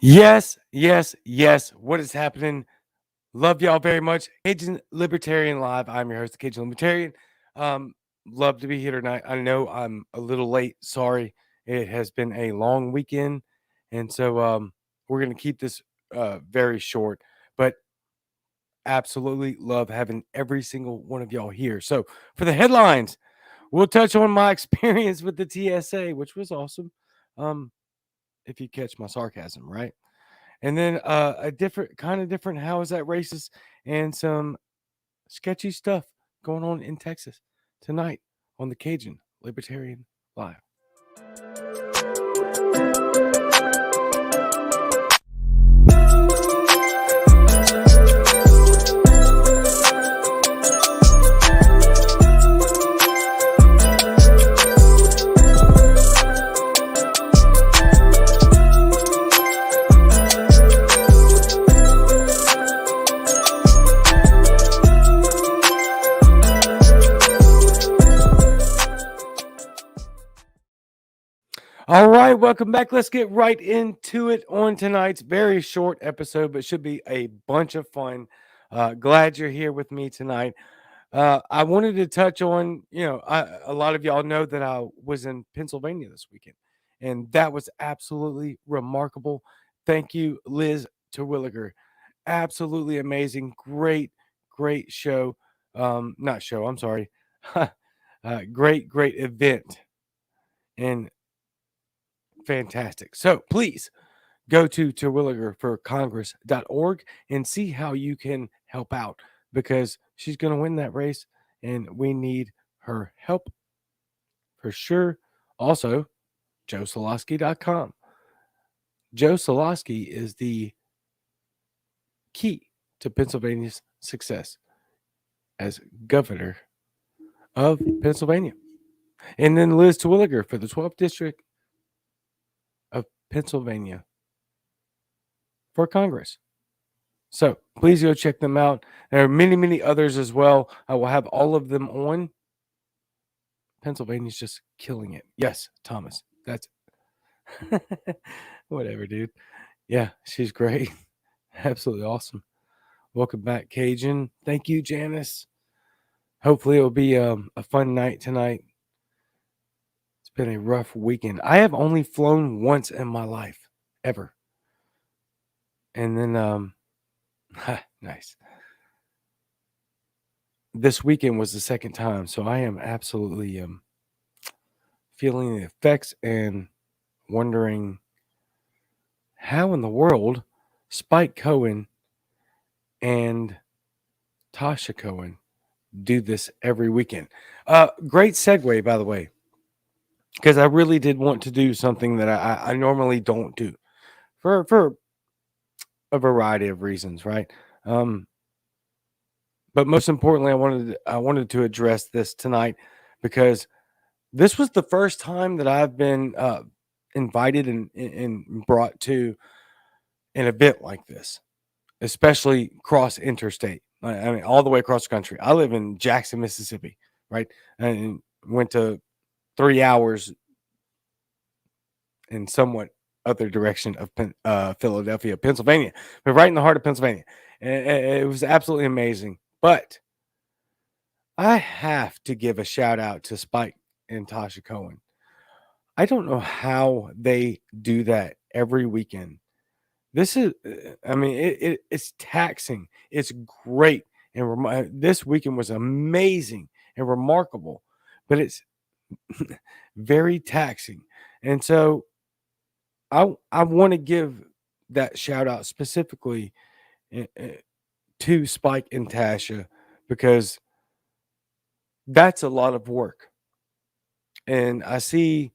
Yes, yes, yes. What is happening? Love y'all very much. Cajun Libertarian Live. I'm your host, the Cajun Libertarian. Um, Love to be here tonight. I know I'm a little late. Sorry. It has been a long weekend. And so we're going to keep this very short, but absolutely love having every single one of y'all here. So for the headlines, we'll touch on my experience with the TSA, which was awesome. Um, if you catch my sarcasm, right? And then a different how is that racist and some sketchy stuff going on in Texas tonight on the Cajun Libertarian Live. All right, welcome back. Let's get right into it on tonight's very short episode, but should be a bunch of fun. Glad you're here with me tonight. I wanted to touch on, a lot of y'all know that I was in Pennsylvania this weekend, and that was absolutely remarkable. Thank you, Liz Terwilliger. Absolutely amazing. Great show. Not show, I'm sorry. Great event. And fantastic. So please go to terwilligerforcongress.org and see how you can help out because she's going to win that race and we need her help for sure. Also, joesolosky.com. Joe Solosky is the key to Pennsylvania's success as governor of Pennsylvania. And then Liz Terwilliger for the 12th district of Pennsylvania for Congress. So please go check them out. There are many others as well. I will have all of them on. Pennsylvania's just killing it. Yes, Thomas. That's whatever, dude. Yeah, she's great. Absolutely awesome. Welcome back, Cajun. Thank you, Janice. Hopefully it'll be a fun night tonight. It's been a rough weekend. I have only flown once in my life, ever. And then nice. This weekend was the second time, so I am absolutely feeling the effects and wondering how in the world Spike Cohen and Tasha Cohen do this every weekend. Great segue, by the way, because I really did want to do something that I normally don't do for a variety of reasons, right? But most importantly, I wanted to address this tonight because this was the first time that I've been invited and brought to an event like this, especially cross interstate. I mean, all the way across the country. I live in Jackson, Mississippi, right? And went to 3 hours in somewhat other direction of Philadelphia, Pennsylvania, but right in the heart of Pennsylvania. And it was absolutely amazing. But I have to give a shout out to Spike and Tasha Cohen. I don't know how they do that every weekend. This is, I mean, it's taxing. It's great. And this weekend was amazing and remarkable, but it's very taxing. And so I want to give that shout out specifically to Spike and Tasha because that's a lot of work. And I see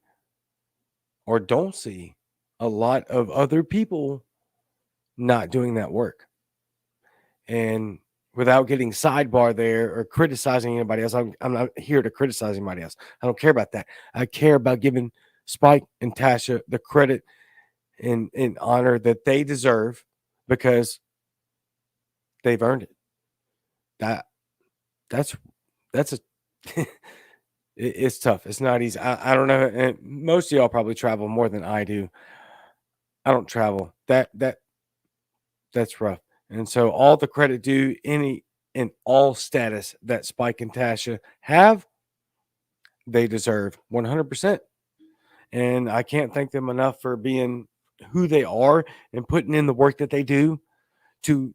or don't see a lot of other people not doing that work. And without getting sidebar there or criticizing anybody else, I'm not here to criticize anybody else. I don't care about that. I care about giving Spike and Tasha the credit and honor that they deserve because they've earned it. That's a it's tough. It's not easy. I don't know. And most of y'all probably travel more than I do. I don't travel. That's rough. And so all the credit due any in all status that Spike and Tasha have, they deserve 100%. And I can't thank them enough for being who they are and putting in the work that they do to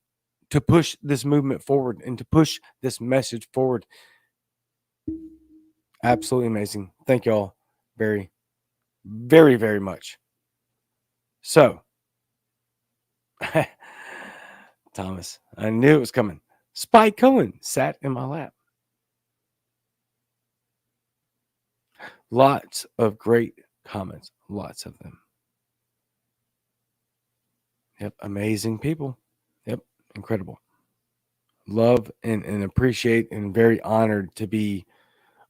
to push this movement forward and to push this message forward. Absolutely amazing. Thank y'all very, very, very much. So, Thomas, I knew it was coming. Spike Cohen sat in my lap. Lots of great comments, lots of them. Yep, amazing people. Yep, incredible. Love and appreciate and very honored to be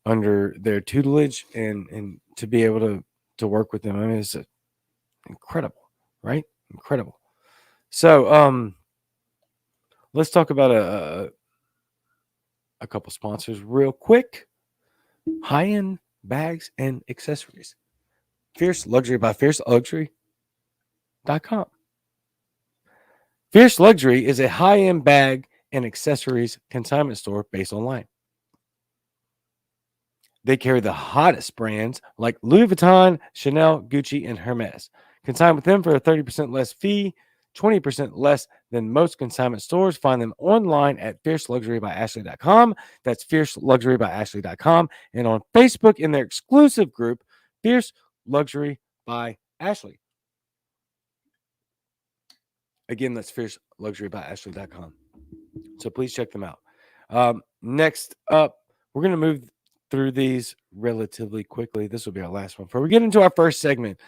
under their tutelage and to be able to work with them. I mean, it's incredible, right? Incredible. So let's talk about a couple sponsors real quick. High-end bags and accessories. Fierce Luxury by FierceLuxury.com. Fierce Luxury is a high-end bag and accessories consignment store based online. They carry the hottest brands like Louis Vuitton, Chanel, Gucci, and Hermes. Consign with them for a 30% less fee, 20% less than most consignment stores. Find them online at fierceluxurybyashley.com. That's fierceluxurybyashley.com. And on Facebook in their exclusive group, Fierce Luxury by Ashley. Again, that's fierceluxurybyashley.com. So please check them out. Next up, we're going to move through these relatively quickly. This will be our last one. Before we get into our first segment,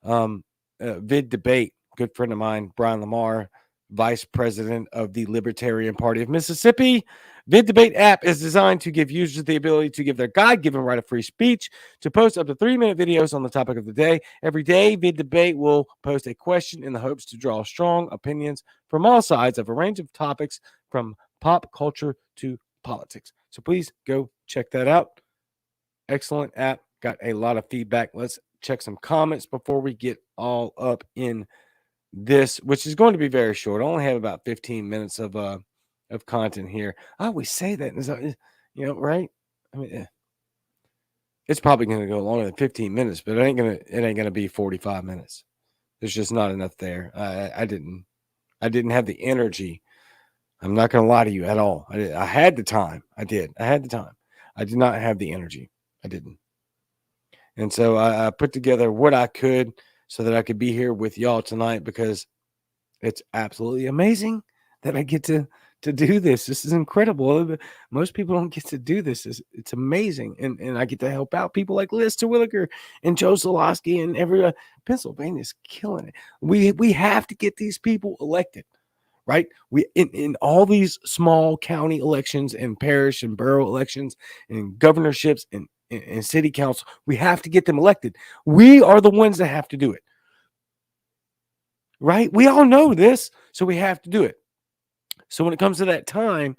vid debate, good friend of mine, Brian Lamar, vice president of the Libertarian Party of Mississippi. Vid Debate app is designed to give users the ability to give their God-given right of free speech to post up to 3-minute videos on the topic of the day. Every day, Vid Debate will post a question in the hopes to draw strong opinions from all sides of a range of topics from pop culture to politics. So please go check that out. Excellent app. Got a lot of feedback. Let's check some comments before we get all up in this, which is going to be very short. I only have about 15 minutes of content here. I always say that, right? I mean, it's probably going to go longer than 15 minutes, but it ain't gonna be 45 minutes. There's just not enough there. I didn't have the energy. I'm not going to lie to you at all. I had the time. I had the time. I did not have the energy. I didn't. And so I put together what I could so that I could be here with y'all tonight, because it's absolutely amazing that I get to do this. This is incredible. Most people don't get to do this. It's amazing. And I get to help out people like Liz Terwilliger and Joe Zalosky and everyone. Pennsylvania's killing it. We have to get these people elected, right? We in all these small county elections and parish and borough elections and governorships and city council, we have to get them elected. We are the ones that have to do it, right? We all know this, so we have to do it. So when it comes to that time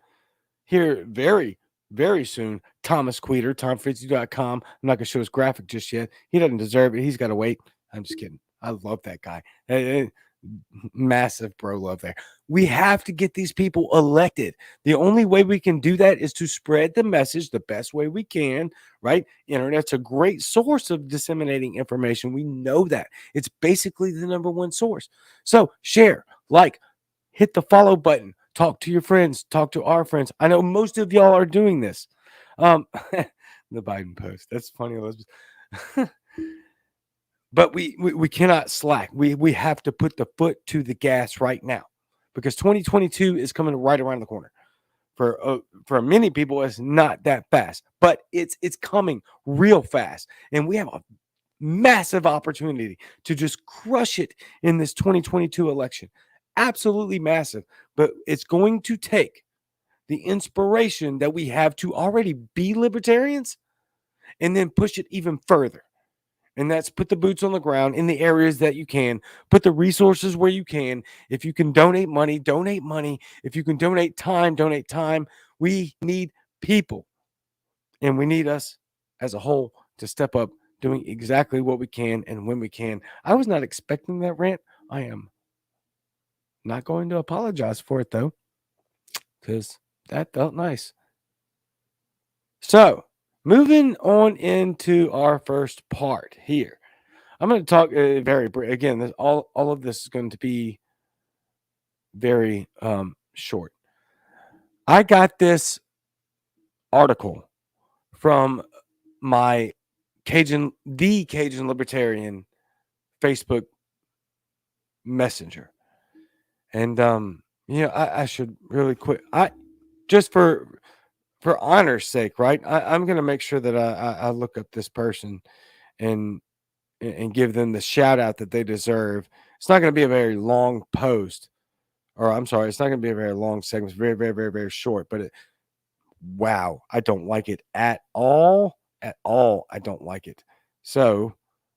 here, very, very soon, Thomas Queter, TomFritzy.com. I'm not going to show his graphic just yet. He doesn't deserve it. He's got to wait. I'm just kidding. I love that guy. Massive bro love there. We have to get these people elected. The only way we can do that is to spread the message the best way we can, right? Internet's a great source of disseminating information. We know that. It's basically the number one source. So share, like, hit the follow button, talk to your friends, talk to our friends. I know most of y'all are doing this. The Biden post. That's funny, Elizabeth. But we cannot slack. We have to put the foot to the gas right now, because 2022 is coming right around the corner. For many people, it's not that fast, but it's coming real fast, and we have a massive opportunity to just crush it in this 2022 election. Absolutely massive, but it's going to take the inspiration that we have to already be libertarians and then push it even further. And that's put the boots on the ground in the areas that you can, put the resources where you can. If you can donate money, donate money. If you can donate time, donate time. We need people, and we need us as a whole to step up, doing exactly what we can and when we can. I was not expecting that rant I am not going to apologize for it though, because that felt nice. So, moving on into our first part here. I'm going to talk very again. All of this is going to be very short. I got this article from my the Cajun Libertarian Facebook Messenger, and I should really quick. I just for honor's sake, right? I'm going to make sure that I look up this person and and give them the shout out that they deserve. It's not going to be a very long post, or I'm sorry, it's not going to be a very long segment. It's very, very, very, very short. But wow, I don't like it at all. At all, I don't like it. So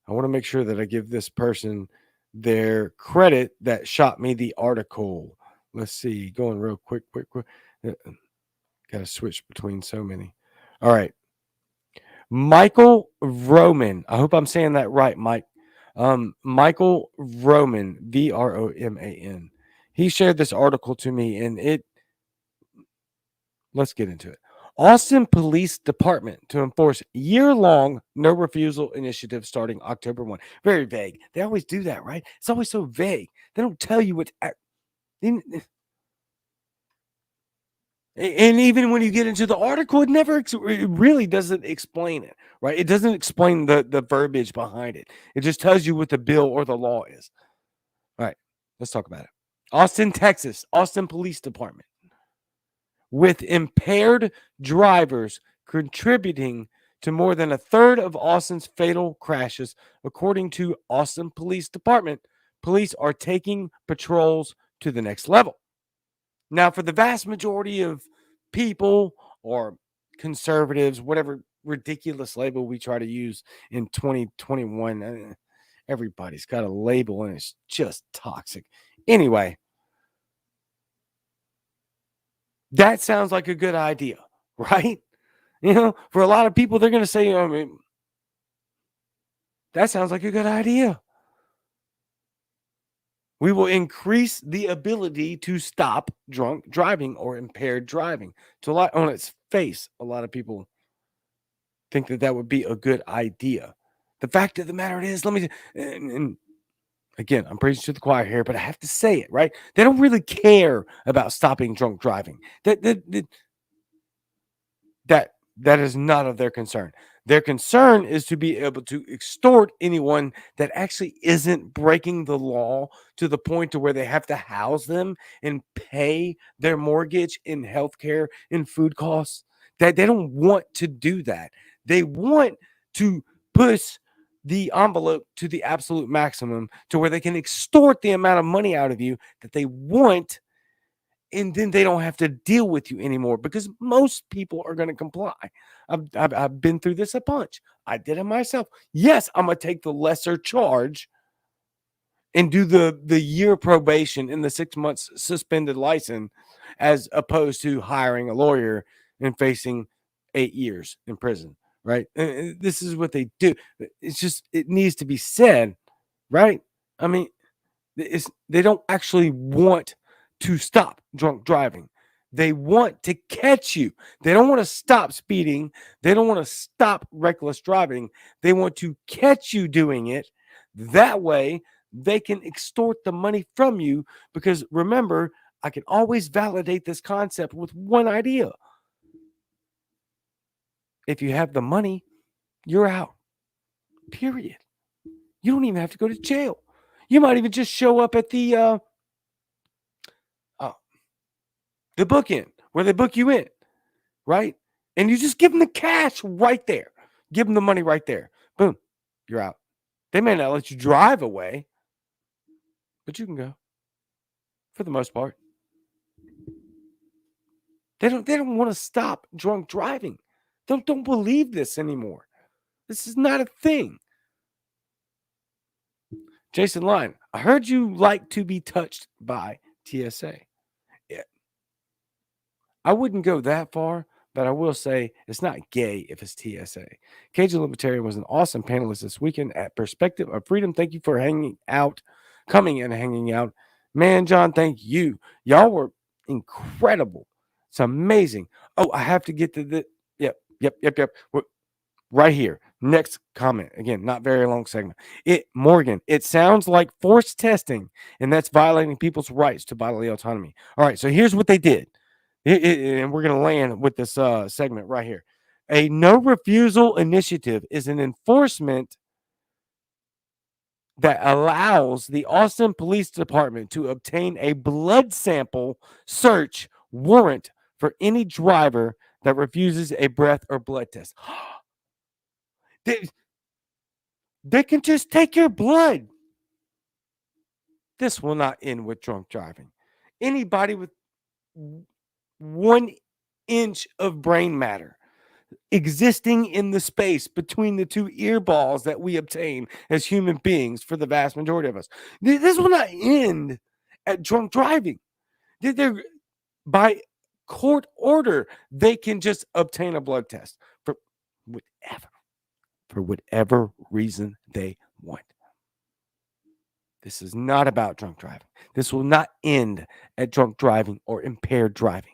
I want to make sure that I give this person their credit that shot me the article. Let's see, going real quick. Got to switch between so many. All right. Michael Roman. I hope I'm saying that right, Mike. Michael Roman, Vroman. He shared this article to me, and let's get into it. Austin Police Department to enforce year-long no refusal initiative starting October 1. Very vague. They always do that, right? It's always so vague. They don't tell you what. And even when you get into the article, it really doesn't explain it, right? It doesn't explain the verbiage behind it. It just tells you what the bill or the law is. All right, let's talk about it. Austin, Texas, Austin Police Department, with impaired drivers contributing to more than a third of Austin's fatal crashes, according to Austin Police Department. Police are taking patrols to the next level. Now, for the vast majority of people or conservatives, whatever ridiculous label we try to use in 2021, everybody's got a label and it's just toxic. Anyway, that sounds like a good idea, right? For a lot of people, they're going to say, that sounds like a good idea. We will increase the ability to stop drunk driving or impaired driving. To a lot on its face, a lot of people think that would be a good idea. The fact of the matter is, and again, I'm preaching to the choir here, but I have to say it, right? They don't really care about stopping drunk driving. That is not of their concern. Their concern is to be able to extort anyone that actually isn't breaking the law to the point to where they have to house them and pay their mortgage and healthcare and food costs. That they don't want to do that. They want to push the envelope to the absolute maximum to where they can extort the amount of money out of you that they want, and then they don't have to deal with you anymore because most people are going to comply. I've been through this a bunch. I did it myself. Yes, I'm going to take the lesser charge and do the year probation and the 6 months suspended license as opposed to hiring a lawyer and facing 8 years in prison, right? And this is what they do. It's just, it needs to be said, right? I mean, they don't actually want to stop drunk driving. They want to catch you. They don't want to stop speeding. They don't want to stop reckless driving. They want to catch you doing it. That way, they can extort the money from you because remember, I can always validate this concept with one idea. If you have the money, you're out. Period. You don't even have to go to jail. You might even just show up at the bookend where they book you in, right? And you just give them the cash right there. Give them the money right there. Boom, you're out. They may not let you drive away, but you can go for the most part. They don't want to stop drunk driving. Don't believe this anymore. This is not a thing. Jason Line, I heard you like to be touched by TSA. Yeah. I wouldn't go that far, but I will say it's not gay if it's TSA. Cajun Libertarian was an awesome panelist this weekend at Perspective of Freedom. Thank you for hanging out coming and hanging out. Man, John, thank you. Y'all were incredible. It's amazing. Oh, I have to get to the yep. Right here. Next comment. Again, not very long segment. Morgan, it sounds like forced testing, and that's violating people's rights to bodily autonomy. All right, so here's what they did. And we're going to land with this segment right here. A no refusal initiative is an enforcement that allows the Austin Police Department to obtain a blood sample search warrant for any driver that refuses a breath or blood test. They can just take your blood. This will not end with drunk driving. Anybody with 1 inch of brain matter existing in the space between the two ear balls that we obtain as human beings for the vast majority of us. This will not end at drunk driving. They're, by court order, they can just obtain a blood test whatever, for whatever reason they want. This is not about drunk driving. This will not end at drunk driving or impaired driving.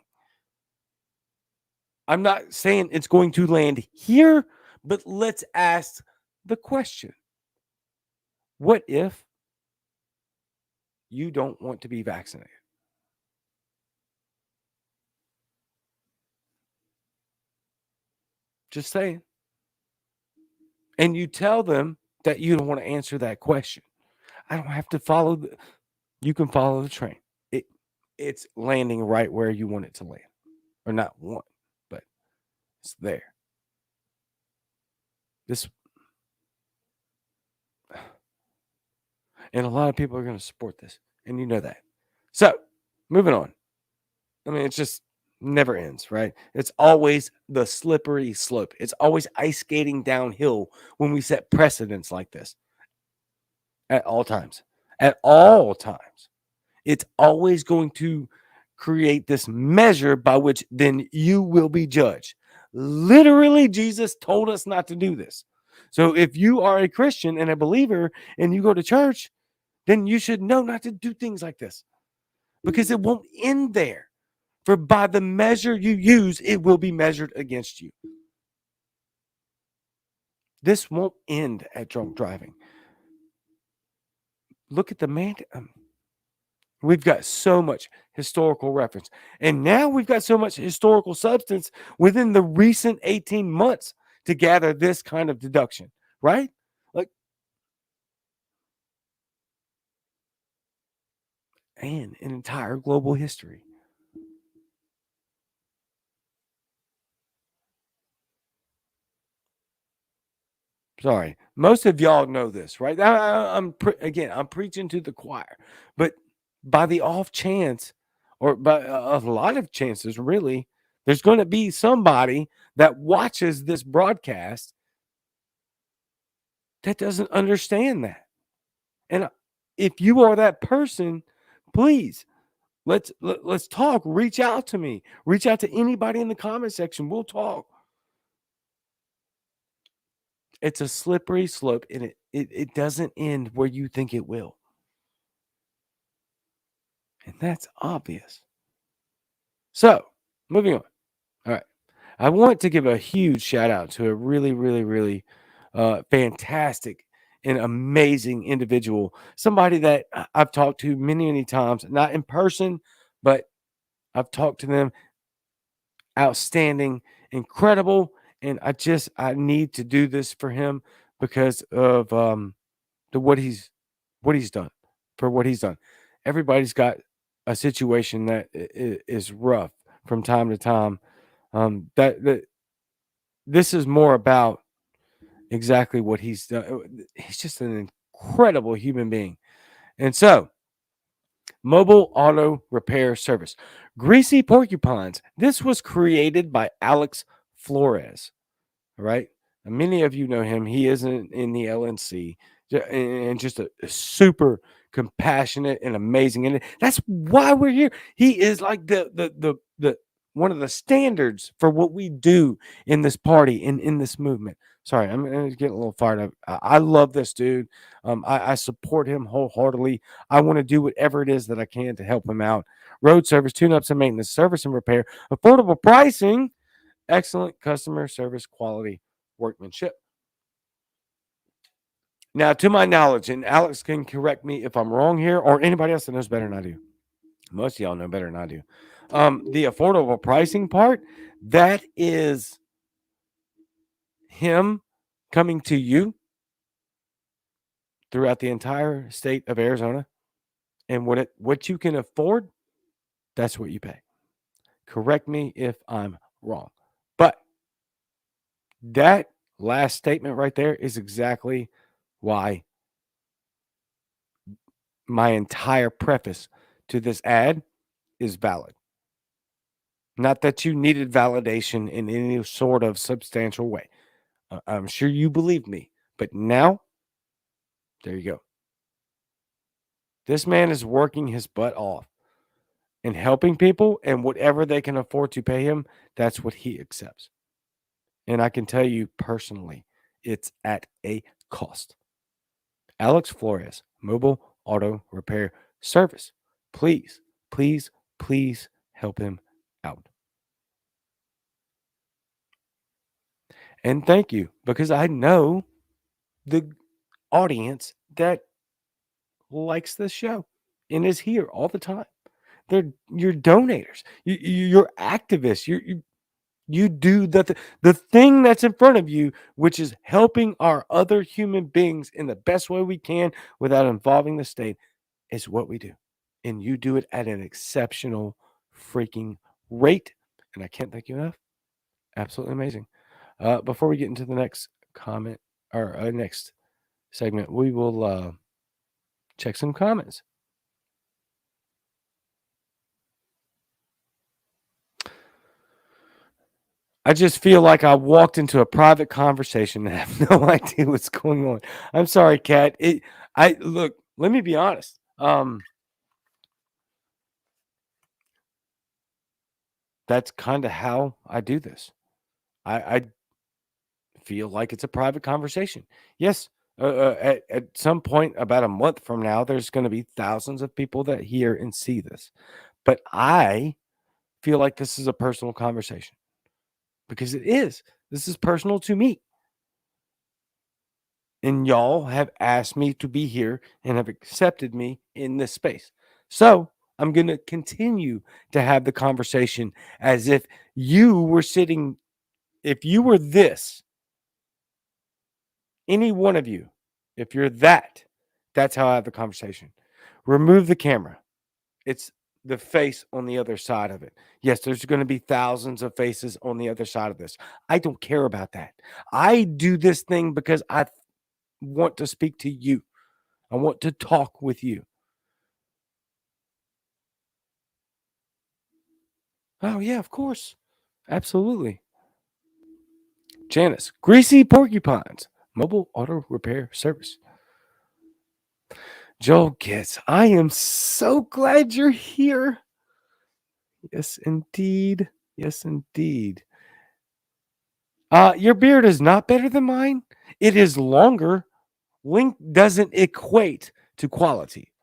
I'm not saying it's going to land here, but let's ask the question. What if you don't want to be vaccinated? Just saying. And you tell them that you don't want to answer that question. I don't have to follow you can follow the train. It's landing right where you want it to land. Or not one, but it's there. And a lot of people are going to support this. And you know that. So, moving on. I mean, it's just never ends, right? It's always the slippery slope. It's always ice skating downhill when we set precedents like this. At all times. At all times. It's always going to create this measure by which then you will be judged. Literally, Jesus told us not to do this. So if you are a Christian and a believer and you go to church, then you should know not to do things like this, because it won't end there. For by the measure you use, it will be measured against you. This won't end at drunk driving. Look at the man. We've got so much historical reference. And now we've got so much historical substance within the recent 18 months to gather this kind of deduction, right? Like, and an entire global history. Sorry, most of y'all know this, right? I'm preaching to the choir, but by the off chance, or by a lot of chances, really, there's going to be somebody that watches this broadcast that doesn't understand that. And if you are that person, please let's talk. Reach out to me. Reach out to anybody in the comment section. We'll talk. It's a slippery slope, and it doesn't end where you think it will. And that's obvious. So, moving on. All right. I want to give a huge shout out to a really, really, really fantastic and amazing individual. Somebody that I've talked to many, many times, not in person, but I've talked to them. Outstanding, incredible. And I need to do this for him because of what he's done, for what he's done. Everybody's got a situation that is rough from time to time. That this is more about exactly what he's done. He's just an incredible human being. And so, mobile auto repair service, Greasy Porcupines. This was created by Alex Flores. Right? And many of you know him. He isn't in the LNC, and just a super compassionate and amazing. And that's why we're here. He is like the one of the standards for what we do in this party and in this movement. Sorry, I'm getting a little fired up. I love this dude. I support him wholeheartedly. I want to do whatever it is that I can to help him out. Road service, tune-ups and maintenance, service and repair, affordable pricing, excellent customer service, quality, workmanship. Now, to my knowledge, and Alex can correct me if I'm wrong here, or anybody else that knows better than I do. Most of y'all know better than I do. The affordable pricing part, that is him coming to you throughout the entire state of Arizona, and what you can afford, that's what you pay. Correct me if I'm wrong. But that last statement right there is exactly why my entire preface to this ad is valid. Not that you needed validation in any sort of substantial way. I'm sure you believe me, but now, there you go. This man is working his butt off and helping people, and whatever they can afford to pay him, that's what he accepts. And I can tell you personally, it's at a cost. Alex Flores, Mobile Auto Repair Service. Please, please, please help him out. And thank you, because I know the audience that likes this show and is here all the time. They're your donators, you're activists. You do the thing that's in front of you, which is helping our other human beings in the best way we can without involving the state, is what we do. And you do it at an exceptional freaking rate. And I can't thank you enough. Absolutely amazing. Before we get into the next comment or next segment, we will check some comments. I just feel like I walked into a private conversation and have no idea what's going on. I'm sorry, Kat. I look. Let me be honest. That's kind of how I do this. I feel like it's a private conversation. Yes, at some point, about a month from now, there's going to be thousands of people that hear and see this. But I feel like this is a personal conversation because it is. This is personal to me. And y'all have asked me to be here and have accepted me in this space. So I'm going to continue to have the conversation as if you were sitting, if you were this, any one of you, if you're that, that's how I have the conversation. Remove the camera. It's the face on the other side of it. Yes, there's going to be thousands of faces on the other side of this. I don't care about that. I do this thing because I want to speak to you. I want to talk with you. Oh, yeah, of course. Absolutely. Janice, Greasy Porcupines, Mobile Auto Repair Service. Joel Gitz, I am so glad you're here. Yes, indeed. Yes, indeed. Your beard is not better than mine. It is longer. Length doesn't equate to quality.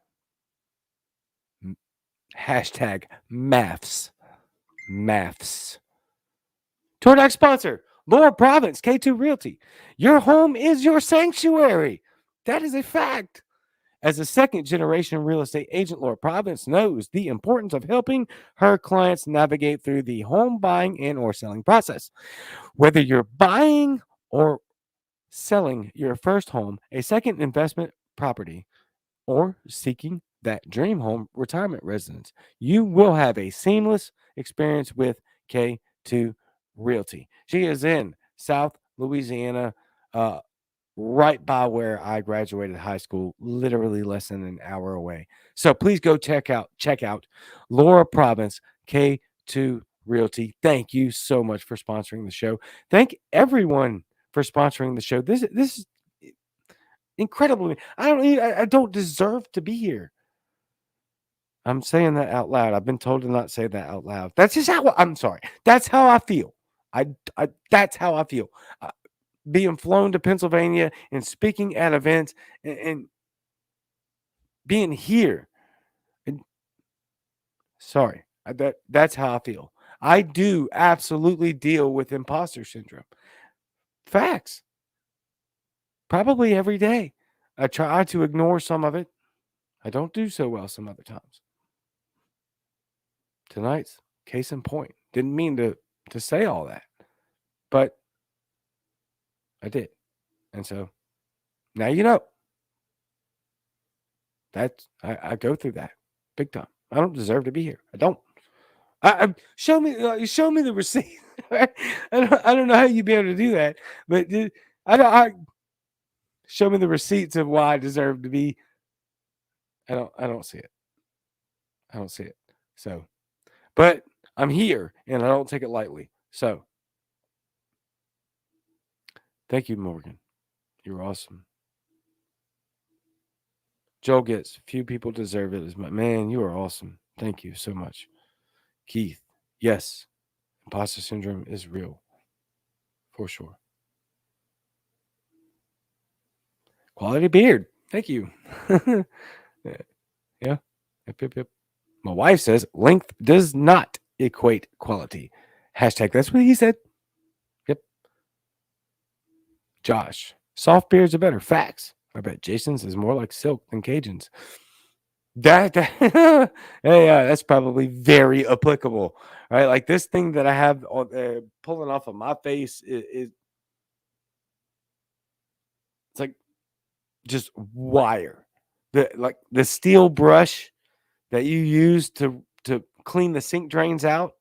Hashtag maths. Maths. Tordak sponsor, Laura Province, K2 Realty. Your home is your sanctuary. That is a fact. As a second generation real estate agent, Laura Province knows the importance of helping her clients navigate through the home buying and or selling process. Whether you're buying or selling your first home, a second investment property, or seeking that dream home retirement residence, you will have a seamless experience with K2 Realty. She is in South Louisiana, right by where I graduated high school, literally less than an hour away. So please go check out Laura Province, K2 Realty. Thank you so much for sponsoring the show. Thank everyone for sponsoring the show. This is incredible. I don't deserve to be here. I'm saying that out loud. I've been told to not say that out loud. That's just how I'm sorry. That's how I feel. I that's how I feel. Uh, Being flown to Pennsylvania and speaking at events and being here. And sorry, that's how I feel. I do absolutely deal with imposter syndrome. Facts. Probably every day. I try to ignore some of it. I don't do so well some other times. Tonight's case in point. Didn't mean to say all that, but I did. And so now you know. I go through that big time. I don't deserve to be here. I don't. Show me the receipt. I don't know how you'd be able to do that, but I don't. Show me the receipts of why I deserve to be. I don't see it. I don't see it. So, but I'm here and I don't take it lightly. So, thank you, Morgan. You're awesome. Joel gets few people deserve it as my man. You are awesome. Thank you so much, Keith. Yes, imposter syndrome is real for sure. Quality beard. Thank you. Yeah. Yep, yep, yep. My wife says length does not equate quality. Hashtag that's what he said. Yep. Josh. Soft beards are better. Facts. I bet Jason's is more like silk than Cajun's. Hey, that's probably very applicable, right? Like this thing that I have pulling off of my face is it's like just wire. The steel brush that you use to clean the sink drains out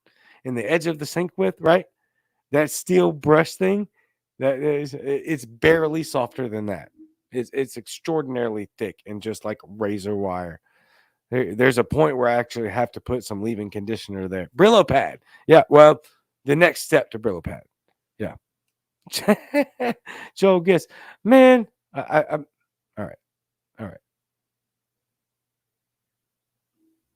in the edge of the sink with, right? That steel brush thing, it's barely softer than that. It's extraordinarily thick and just like razor wire. There's a point where I actually have to put some leave-in conditioner there. Brillo pad. Yeah, well, the next step to Brillo pad. Yeah. Joe gets, man, I'm all right. All right.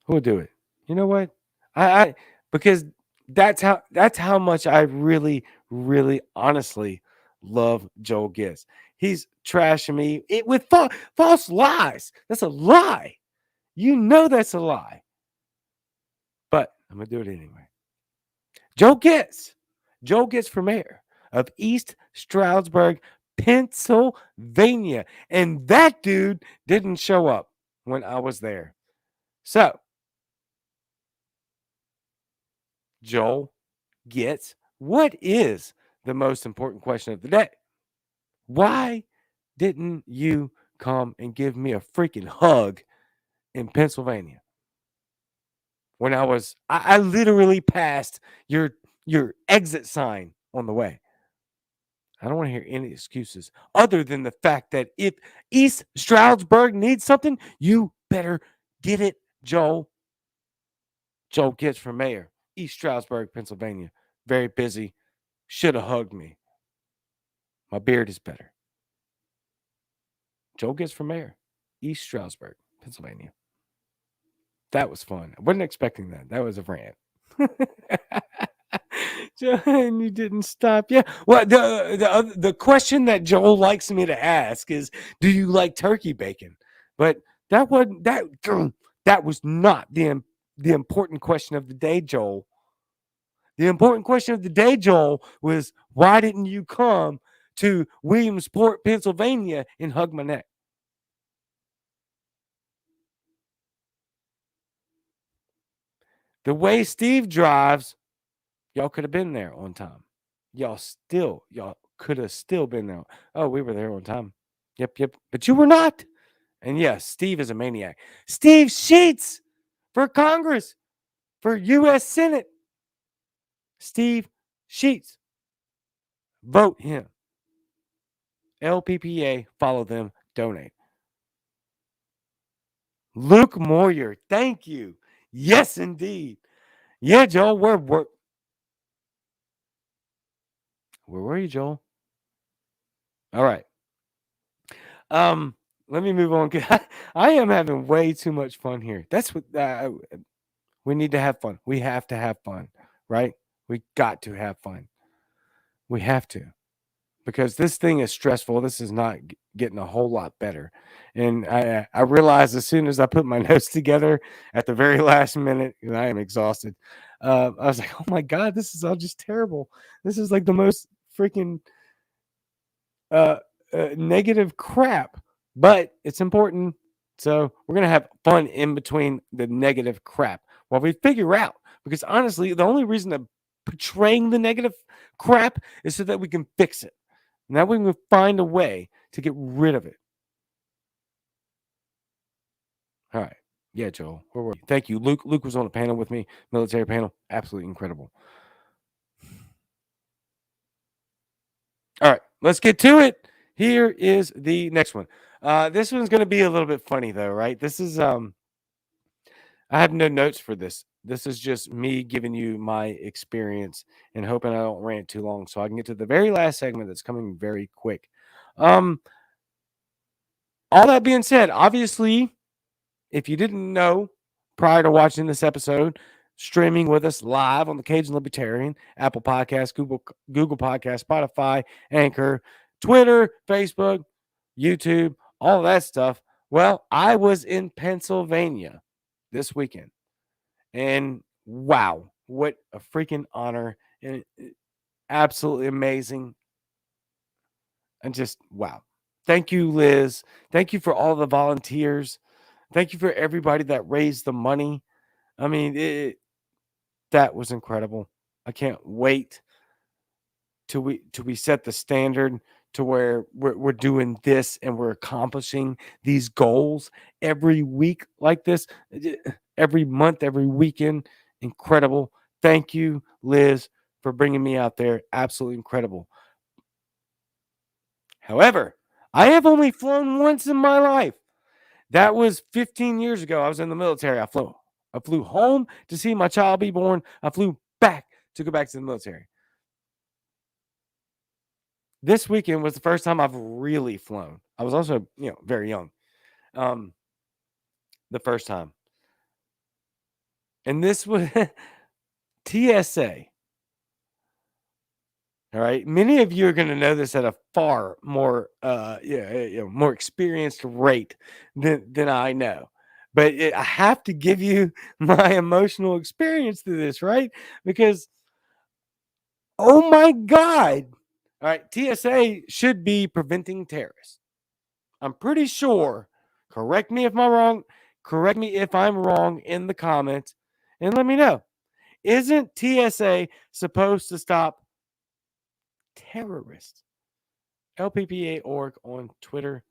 Who'll do it? You know what? I because that's how much I really, really honestly love Joel Gist. He's trashing me with false lies. That's a lie. You know that's a lie. But I'm gonna do it anyway. Joe Gist. Joe Gist for mayor of East Stroudsburg, Pennsylvania. And that dude didn't show up when I was there. So Joel gets what is the most important question of the day? Why didn't you come and give me a freaking hug in Pennsylvania when I literally passed your exit sign on the way? I don't want to hear any excuses other than the fact that if East Stroudsburg needs something, you better get it, Joel. Joel gets for mayor, East Stroudsburg, Pennsylvania. Very busy. Should have hugged me. My beard is better. Joel gets for mayor, East Stroudsburg, Pennsylvania. That was fun. I wasn't expecting that. That was a rant. And you didn't stop. Yeah. Well, the question that Joel likes me to ask is, do you like turkey bacon? But that wasn't that was not the important question of the day, Joel. The important question of the day, Joel, was why didn't you come to Williamsport, Pennsylvania, and hug my neck? The way Steve drives, y'all could have been there on time. Y'all could have still been there. Oh, we were there on time. Yep, yep. But you were not. And yes, Steve is a maniac. Steve Sheets for Congress, for U.S. Senate. Steve Sheets. Vote him. LPPA, follow them, donate. Luke Moyer, thank you. Yes, indeed. Yeah, Joel, where were you, Joel? All right. let me move on. 'Cause I am having way too much fun here. That's what we need to have fun. We have to have fun, right? We got to have fun. We have to, because this thing is stressful. This is not getting a whole lot better. And I realized as soon as I put my notes together at the very last minute, and I am exhausted. I was like, oh my God, this is all just terrible. This is like the most freaking uh, negative crap, but it's important. So we're going to have fun in between the negative crap while we figure out, because honestly, the only reason that portraying the negative crap is so that we can fix it. And that way we can find a way to get rid of it. All right. Yeah, Joel. Where were you? Thank you. Luke was on the panel with me, military panel. Absolutely incredible. All right. Let's get to it. Here is the next one. This one's going to be a little bit funny though, right? This is I have no notes for this. This is just me giving you my experience and hoping I don't rant too long so I can get to the very last segment that's coming very quick. Um all that being said, obviously, if you didn't know prior to watching this episode, streaming with us live on the Cajun Libertarian, Apple Podcasts, Google Podcasts, Spotify, Anchor, Twitter, Facebook, YouTube, all of that stuff. Well, I was in Pennsylvania this weekend. And wow, what a freaking honor. And absolutely amazing. And just wow. Thank you, Liz. Thank you for all the volunteers. Thank you for everybody that raised the money. I mean, that was incredible. I can't wait till we set the standard to where we're doing this and we're accomplishing these goals every week like this, every month, every weekend. Incredible. Thank you, Liz, for bringing me out there. Absolutely incredible. However, I have only flown once in my life. That was 15 years ago. I was in the military. I flew home to see my child be born. I flew back to go back to the military. This weekend was the first time I've really flown. I was also, very young. The first time. And this was TSA. All right. Many of you are going to know this at a far more more experienced rate than I know. But I have to give you my emotional experience through this, right? Because oh my God. All right, TSA should be preventing terrorists. I'm pretty sure. Correct me if I'm wrong. Correct me if I'm wrong in the comments and let me know. Isn't TSA supposed to stop terrorists? LPPA.org on Twitter.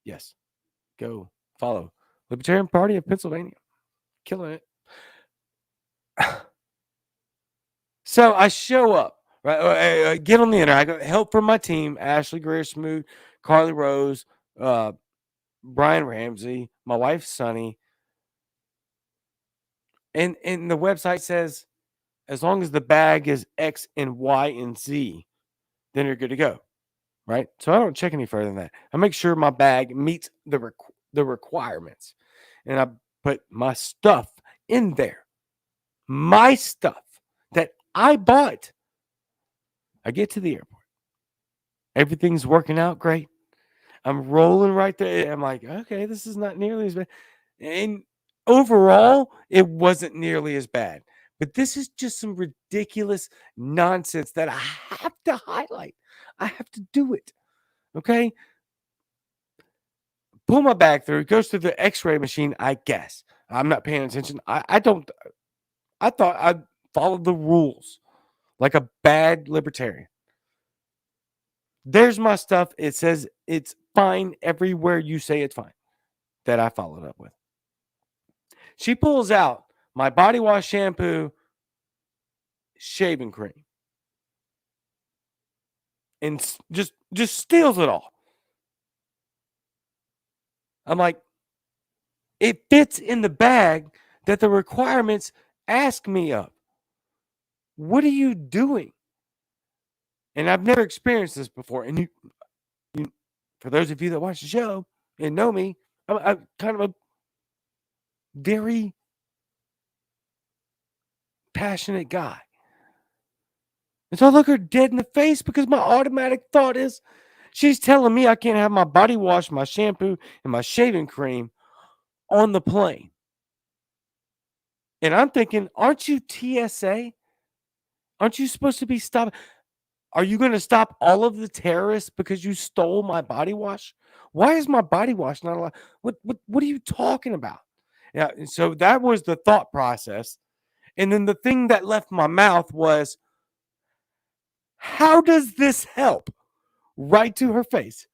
Yes. Go follow. Libertarian Party of Pennsylvania. Killing it. So I show up, right? I get on the internet. I got help from my team: Ashley Greer Smoot, Carly Rose, Brian Ramsey, my wife Sunny, and the website says as long as the bag is X and Y and Z, then you're good to go, right? So I don't check any further than that. I make sure my bag meets the requirements, and I put my stuff in there, my stuff that I bought. I get to the airport. Everything's working out great. I'm rolling right there. I'm like, okay, this is not nearly as bad. And overall, it wasn't nearly as bad. But this is just some ridiculous nonsense that I have to highlight. I have to do it. Okay. Pull my bag through. It goes through the x-ray machine, I guess. I'm not paying attention. I don't. I thought I followed the rules like a bad libertarian. There's my stuff. It says it's fine everywhere you say it's fine that I followed up with. She pulls out my body wash, shampoo, shaving cream, and just steals it all. I'm like, it fits in the bag that the requirements ask me of. What are you doing? And I've never experienced this before. And you for those of you that watch the show, and know me, I'm kind of a very passionate guy. And so I look her dead in the face because my automatic thought is she's telling me I can't have my body wash, my shampoo, and my shaving cream on the plane. And I'm thinking, aren't you TSA? Aren't you supposed to be stopping? Are you going to stop all of the terrorists because you stole my body wash? Why is my body wash not allowed? What are you talking about? Yeah, and so that was the thought process. And then the thing that left my mouth was, how does this help? Right to her face.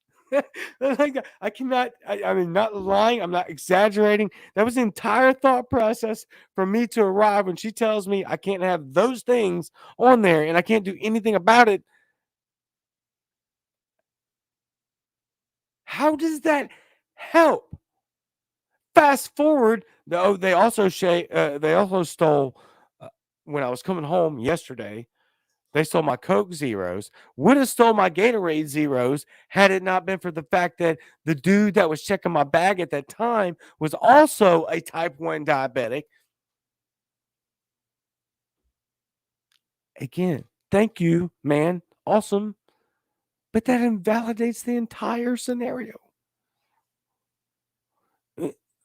Like, I cannot, I mean, not lying. I'm not exaggerating. That was the entire thought process for me to arrive when she tells me I can't have those things on there and I can't do anything about it. How does that help? Fast forward, though, they also stole when I was coming home yesterday. They stole my Coke Zeros. Would have stole my Gatorade Zeros had it not been for the fact that the dude that was checking my bag at that time was also a type 1 diabetic. Again, thank you, man. Awesome. But that invalidates the entire scenario.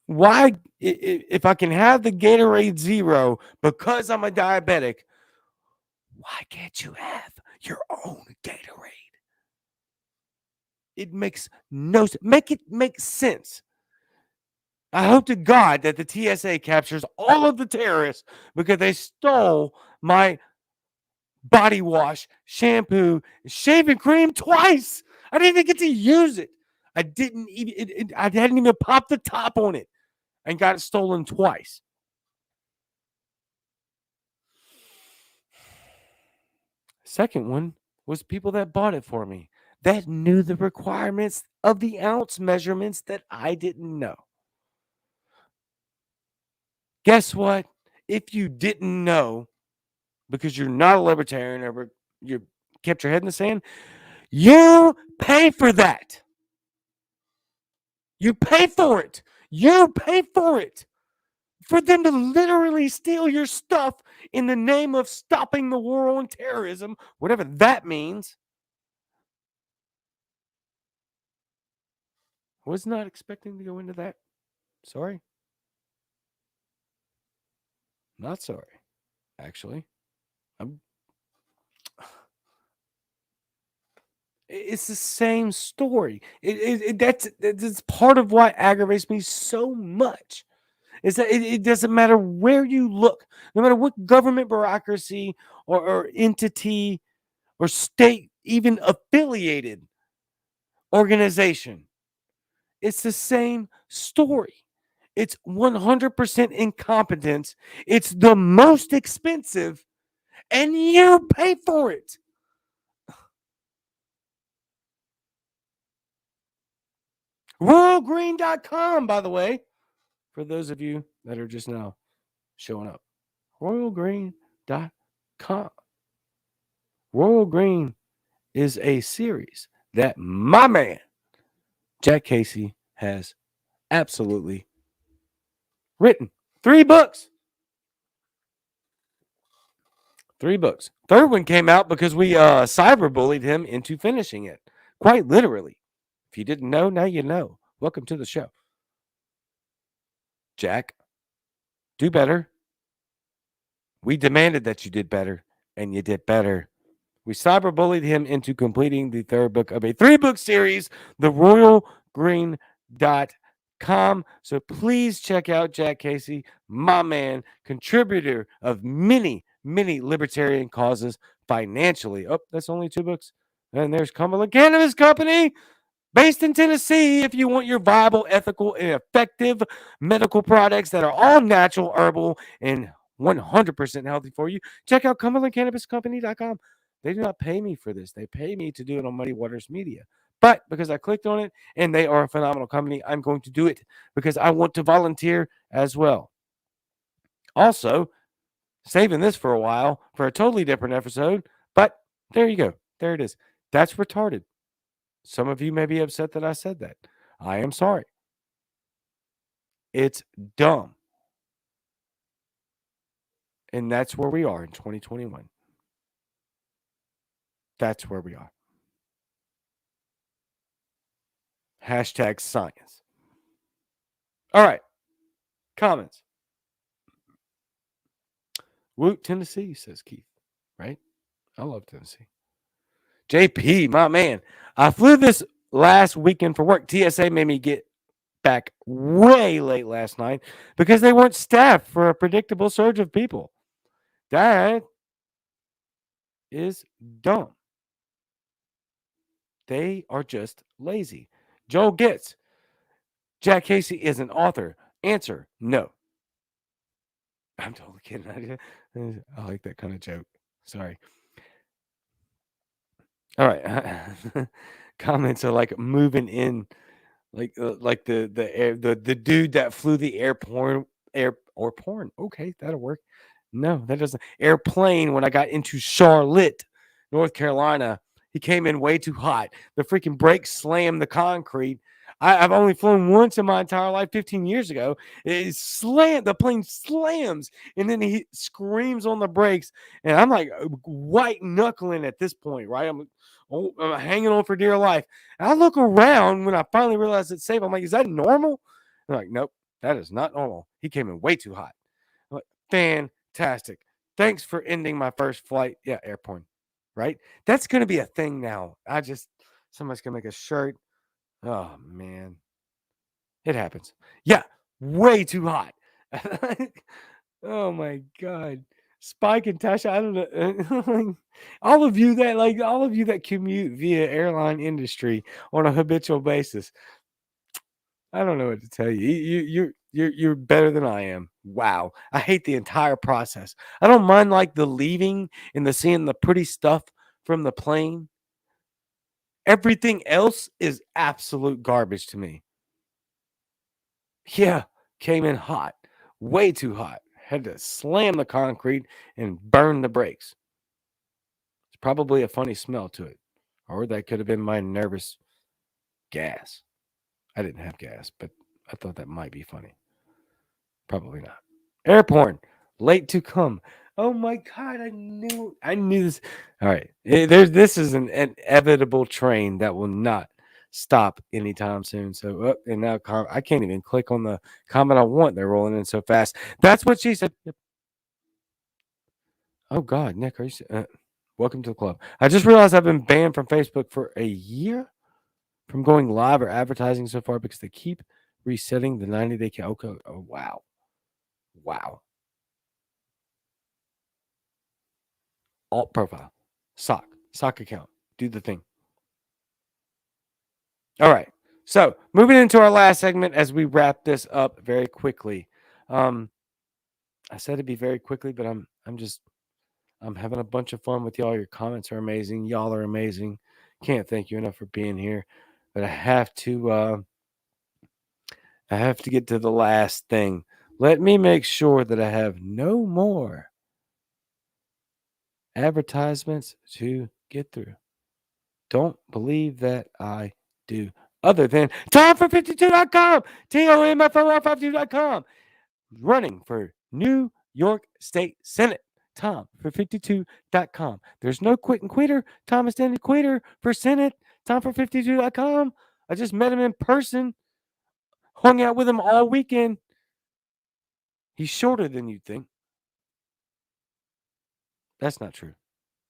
Why, if I can have the Gatorade Zero because I'm a diabetic, why can't you have your own Gatorade? It makes no sense. Make it make sense. I hope to God that the TSA captures all of the terrorists because they stole my body wash, shampoo, shaving cream twice. I didn't even get to use it. I didn't even. I hadn't even popped the top on it, and got it stolen twice. Second one was people that bought it for me that knew the requirements of the ounce measurements that I didn't know. Guess what? If you didn't know, because you're not a libertarian or you kept your head in the sand, you pay for that. You pay for it. You pay for it. For them to literally steal your stuff in the name of stopping the war on terrorism, whatever that means. Was not expecting to go into that. Sorry. Not sorry, actually. I'm It's the same story. That's part of what aggravates me so much. Is that it doesn't matter where you look, no matter what government bureaucracy or entity or state, even affiliated organization, it's the same story. It's 100% incompetence. It's the most expensive, and you pay for it. RoyalGreen.com, by the way, for those of you that are just now showing up. RoyalGreen.com. Royal Green is a series that my man, Jack Casey, has absolutely written. 3 books. 3 books. Third one came out because we cyberbullied him into finishing it. Quite literally. If you didn't know, now you know. Welcome to the show. Jack, do better. We demanded that you did better, and you did better. We cyberbullied him into completing the third book of a 3-book series, The RoyalGreen.com. So please check out Jack Casey, my man, contributor of many, many libertarian causes financially. Oh, that's only 2 books. And there's Cumberland Cannabis Company, based in Tennessee. If you want your viable, ethical, and effective medical products that are all natural, herbal, and 100% healthy for you, check out CumberlandCannabisCompany.com. They do not pay me for this. They pay me to do it on Muddy Waters Media. But because I clicked on it and they are a phenomenal company, I'm going to do it because I want to volunteer as well. Also, saving this for a while for a totally different episode, but there you go. There it is. That's retarded. Some of you may be upset that I said that. I am sorry. It's dumb. And that's where we are in 2021. That's where we are. Hashtag science. All right. Comments. Woot, Tennessee, says Keith. Right? I love Tennessee. JP, my man. I flew this last weekend for work. TSA made me get back way late last night because they weren't staffed for a predictable surge of people. That is dumb. They are just lazy. Joel Getz. Jack Casey is an author. Answer, no. I'm totally kidding. I like that kind of joke. Sorry. All right. Comments are like moving in, like the dude that flew the porn. Okay, that'll work. No, that doesn't. Airplane when I got into Charlotte, North Carolina. He came in way too hot. The freaking brakes slammed the concrete. I've only flown once in my entire life, 15 years ago. It slammed, the plane slams, and then he screams on the brakes. And I'm like white knuckling at this point, right? I'm hanging on for dear life. And I look around when I finally realize it's safe. I'm like, is that normal? They're like, nope, that is not normal. He came in way too hot. I'm like, fantastic. Thanks for ending my first flight. Yeah, airborne, right? That's going to be a thing now. Somebody's going to make a shirt. Oh, man. It happens. Yeah, way too hot. Oh, my God. Spike and Tasha, I don't know. all of you that commute via airline industry on a habitual basis, I don't know what to tell you. You're better than I am. Wow. I hate the entire process. I don't mind like the leaving and the seeing the pretty stuff from the plane. Everything else is absolute garbage to me. Yeah, came in hot. Way too hot. Had to slam the concrete and burn the brakes. It's probably a funny smell to it. Or that could have been my nervous gas. I didn't have gas, but I thought that might be funny. Probably not. Airborne, late to come. Oh my God, I knew this. All right. This is an inevitable train that will not stop anytime soon. So, and now I can't even click on the comment I want. They're rolling in so fast. That's what she said. Yep. Oh God, Nick, are you? Welcome to the club. I just realized I've been banned from Facebook for a year from going live or advertising so far because they keep resetting the 90-day count. Okay. Oh wow. Wow. Alt profile. Sock account. Do the thing. All right. So moving into our last segment as we wrap this up very quickly. I said it'd be very quickly, but I'm having a bunch of fun with y'all. Your comments are amazing. Y'all are amazing. Can't thank you enough for being here. But I have to get to the last thing. Let me make sure that I have no more advertisements to get through. Don't believe that I do. Other than timefor52.com, TOMFOR52.com, running for New York State Senate. Tom for 52.com. There's no quit and quitter. Thomas Danny Quitter for Senate. Tom for 52.com. I just met him in person, hung out with him all weekend. He's shorter than you'd think. That's not true.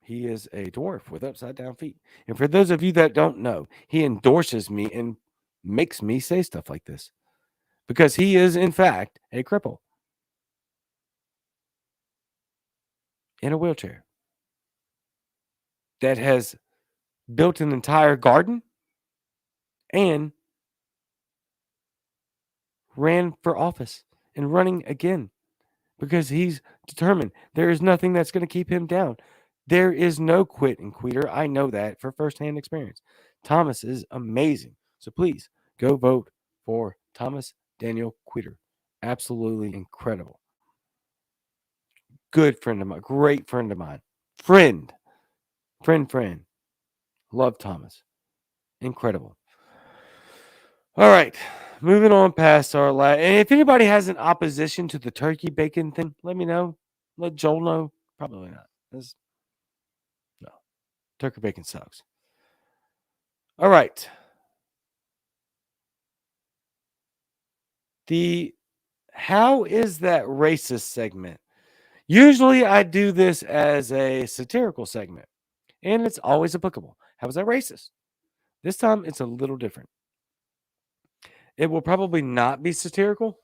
He is a dwarf with upside down feet. And for those of you that don't know, he endorses me and makes me say stuff like this because he is, in fact, a cripple in a wheelchair that has built an entire garden and ran for office and running again because he's determined there is nothing that's going to keep him down. There is no quit and quitter. I know that for firsthand experience. Thomas is amazing. So please go vote for Thomas Daniel Quitter. Absolutely incredible. Good friend of mine. Great friend of mine. Friend. Love Thomas. Incredible. All right. Moving on past our last. And if anybody has an opposition to the turkey bacon thing, let me know. Let Joel know. Probably not. No. Turkey bacon sucks. All right. The how is that racist segment? Usually I do this as a satirical segment, and it's always applicable. How is that racist? This time it's a little different. It will probably not be satirical.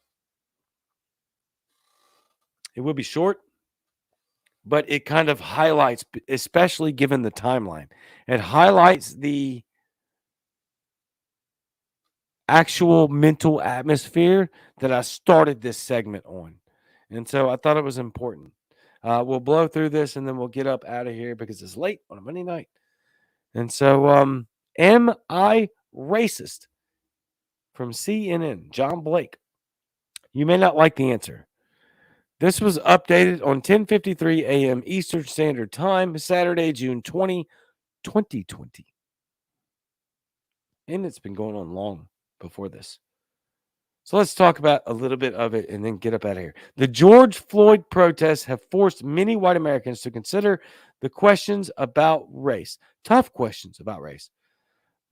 It will be short, but it kind of highlights, especially given the timeline, it highlights the actual mental atmosphere that I started this segment on. And so I thought it was important. We'll blow through this and then we'll get up out of here because it's late on a Monday night. And so, am I racist? From CNN, John Blake. You may not like the answer. This was updated on 10:53 a.m. Eastern Standard Time, Saturday, June 20, 2020. And it's been going on long before this. So let's talk about a little bit of it and then get up out of here. The George Floyd protests have forced many white Americans to consider the questions about race, tough questions about race.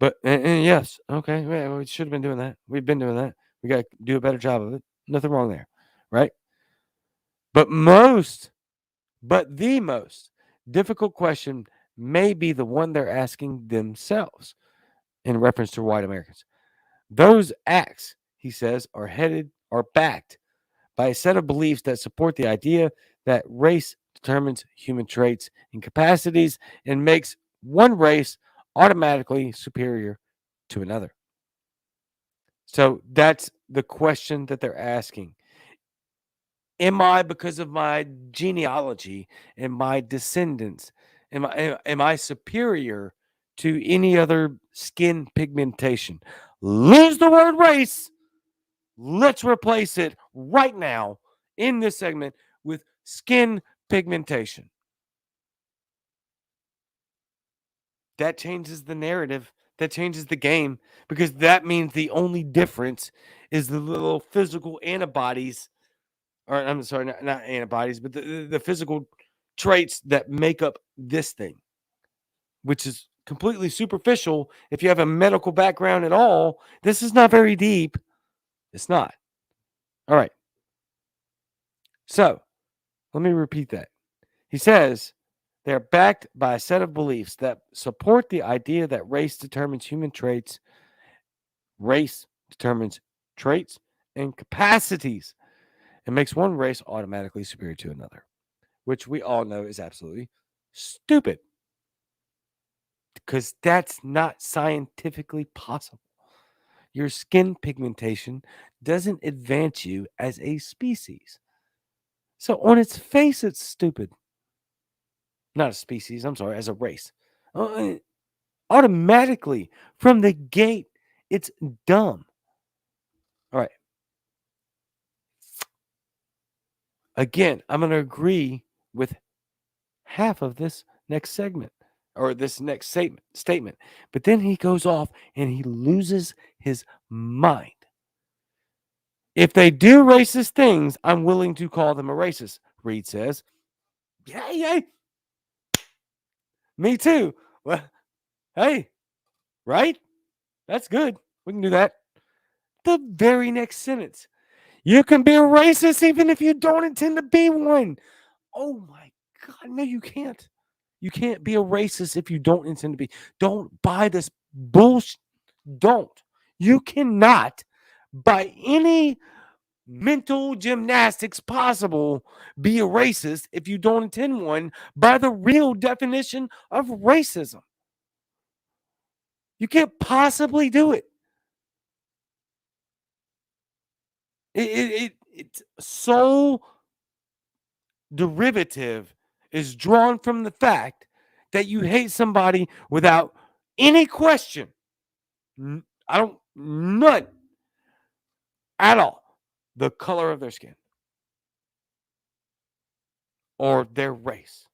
But and yes, okay, well, we should have been doing that. We've been doing that. We got to do a better job of it. Nothing wrong there, right? But the most difficult question may be the one they're asking themselves in reference to white Americans. Those acts, he says, are backed by a set of beliefs that support the idea that race determines human traits and capacities and makes one race automatically superior to another. So that's the question that they're asking. Am I, because of my genealogy and my descendants, am I superior to any other skin pigmentation? Lose the word race. Let's replace it right now in this segment with skin pigmentation. That changes the narrative. That changes the game because that means the only difference is the little physical antibodies, or I'm sorry, not antibodies, but the physical traits that make up this thing, which is completely superficial. If you have a medical background at all, this is not very deep. It's not. All right. So let me repeat that. He says they're backed by a set of beliefs that support the idea that race determines human traits, race determines traits and capacities, and makes one race automatically superior to another, which we all know is absolutely stupid because that's not scientifically possible. Your skin pigmentation doesn't advance you as a species. So, on its face, it's stupid. Not a species, I'm sorry, as a race. Automatically, from the gate, it's dumb. All right. Again, I'm going to agree with half of this next segment or this next statement. But then he goes off and he loses his mind. If they do racist things, I'm willing to call them a racist, Reed says. Yay. Me too. Well, hey, right? That's good. We can do that. The very next sentence. You can be a racist even if you don't intend to be one. Oh my God. No, you can't. You can't be a racist if you don't intend to be. Don't buy this bullshit. Don't. You cannot, by any mental gymnastics possible, be a racist if you don't intend one by the real definition of racism. You can't possibly do it. It's so derivative is drawn from the fact that you hate somebody without any question. I don't, none at all, the color of their skin or their race.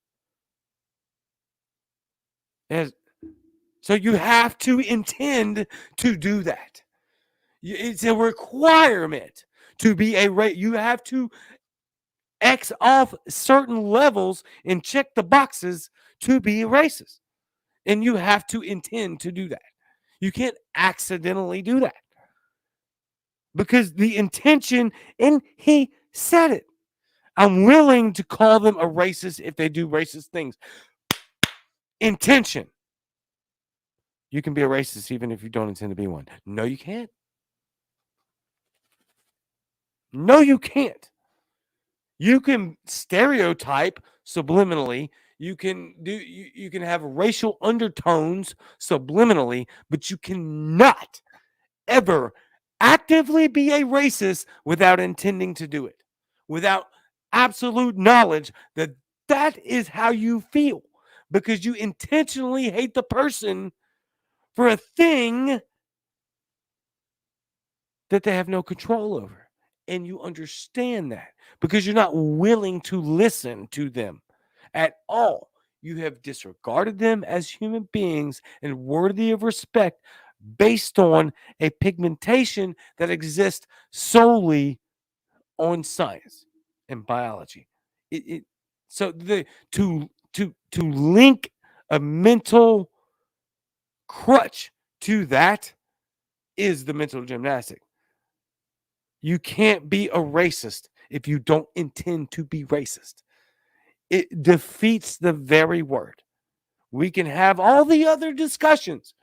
So you have to intend to do that. It's a requirement to be you have to X off certain levels and check the boxes to be a racist. And you have to intend to do that. You can't accidentally do that because the intention, and he said it. I'm willing to call them a racist if they do racist things. Intention. You can be a racist even if you don't intend to be one. No, you can't. No, you can't. You can stereotype subliminally. You can have racial undertones subliminally, but you cannot ever actively be a racist without intending to do it, without absolute knowledge that that is how you feel, because you intentionally hate the person for a thing that they have no control over. And you understand that because you're not willing to listen to them at all. You have disregarded them as human beings and worthy of respect based on a pigmentation that exists solely on science and biology. It so the to link a mental crutch to that is the mental gymnastic. You can't be a racist if you don't intend to be racist. It defeats the very word. We can have all the other discussions,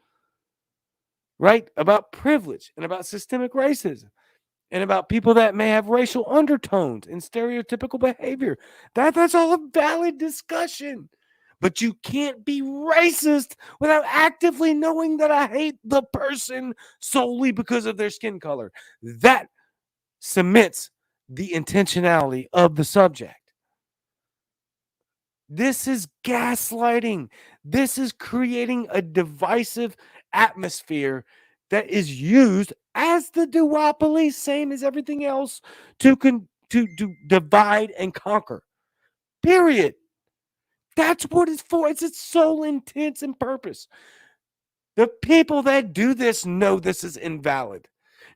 right, about privilege and about systemic racism and about people that may have racial undertones and stereotypical behavior. That's all a valid discussion. But you can't be racist without actively knowing that I hate the person solely because of their skin color. That cements the intentionality of the subject. This is gaslighting. This is creating a divisive atmosphere that is used as the duopoly, same as everything else, to divide and conquer. Period. That's what it's for. It's its sole intent and purpose. The people that do this know this is invalid.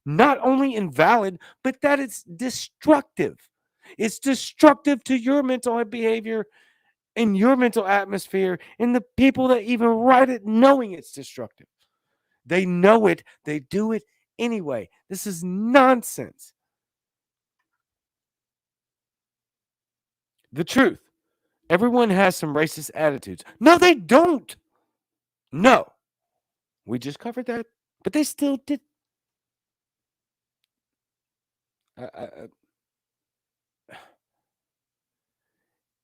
Not only invalid, but that it's destructive. It's destructive to your mental behavior and your mental atmosphere and the people that even write it knowing it's destructive. They know it. They do it anyway. This is nonsense. The truth. Everyone has some racist attitudes. No, they don't. No. We just covered that. But they still did.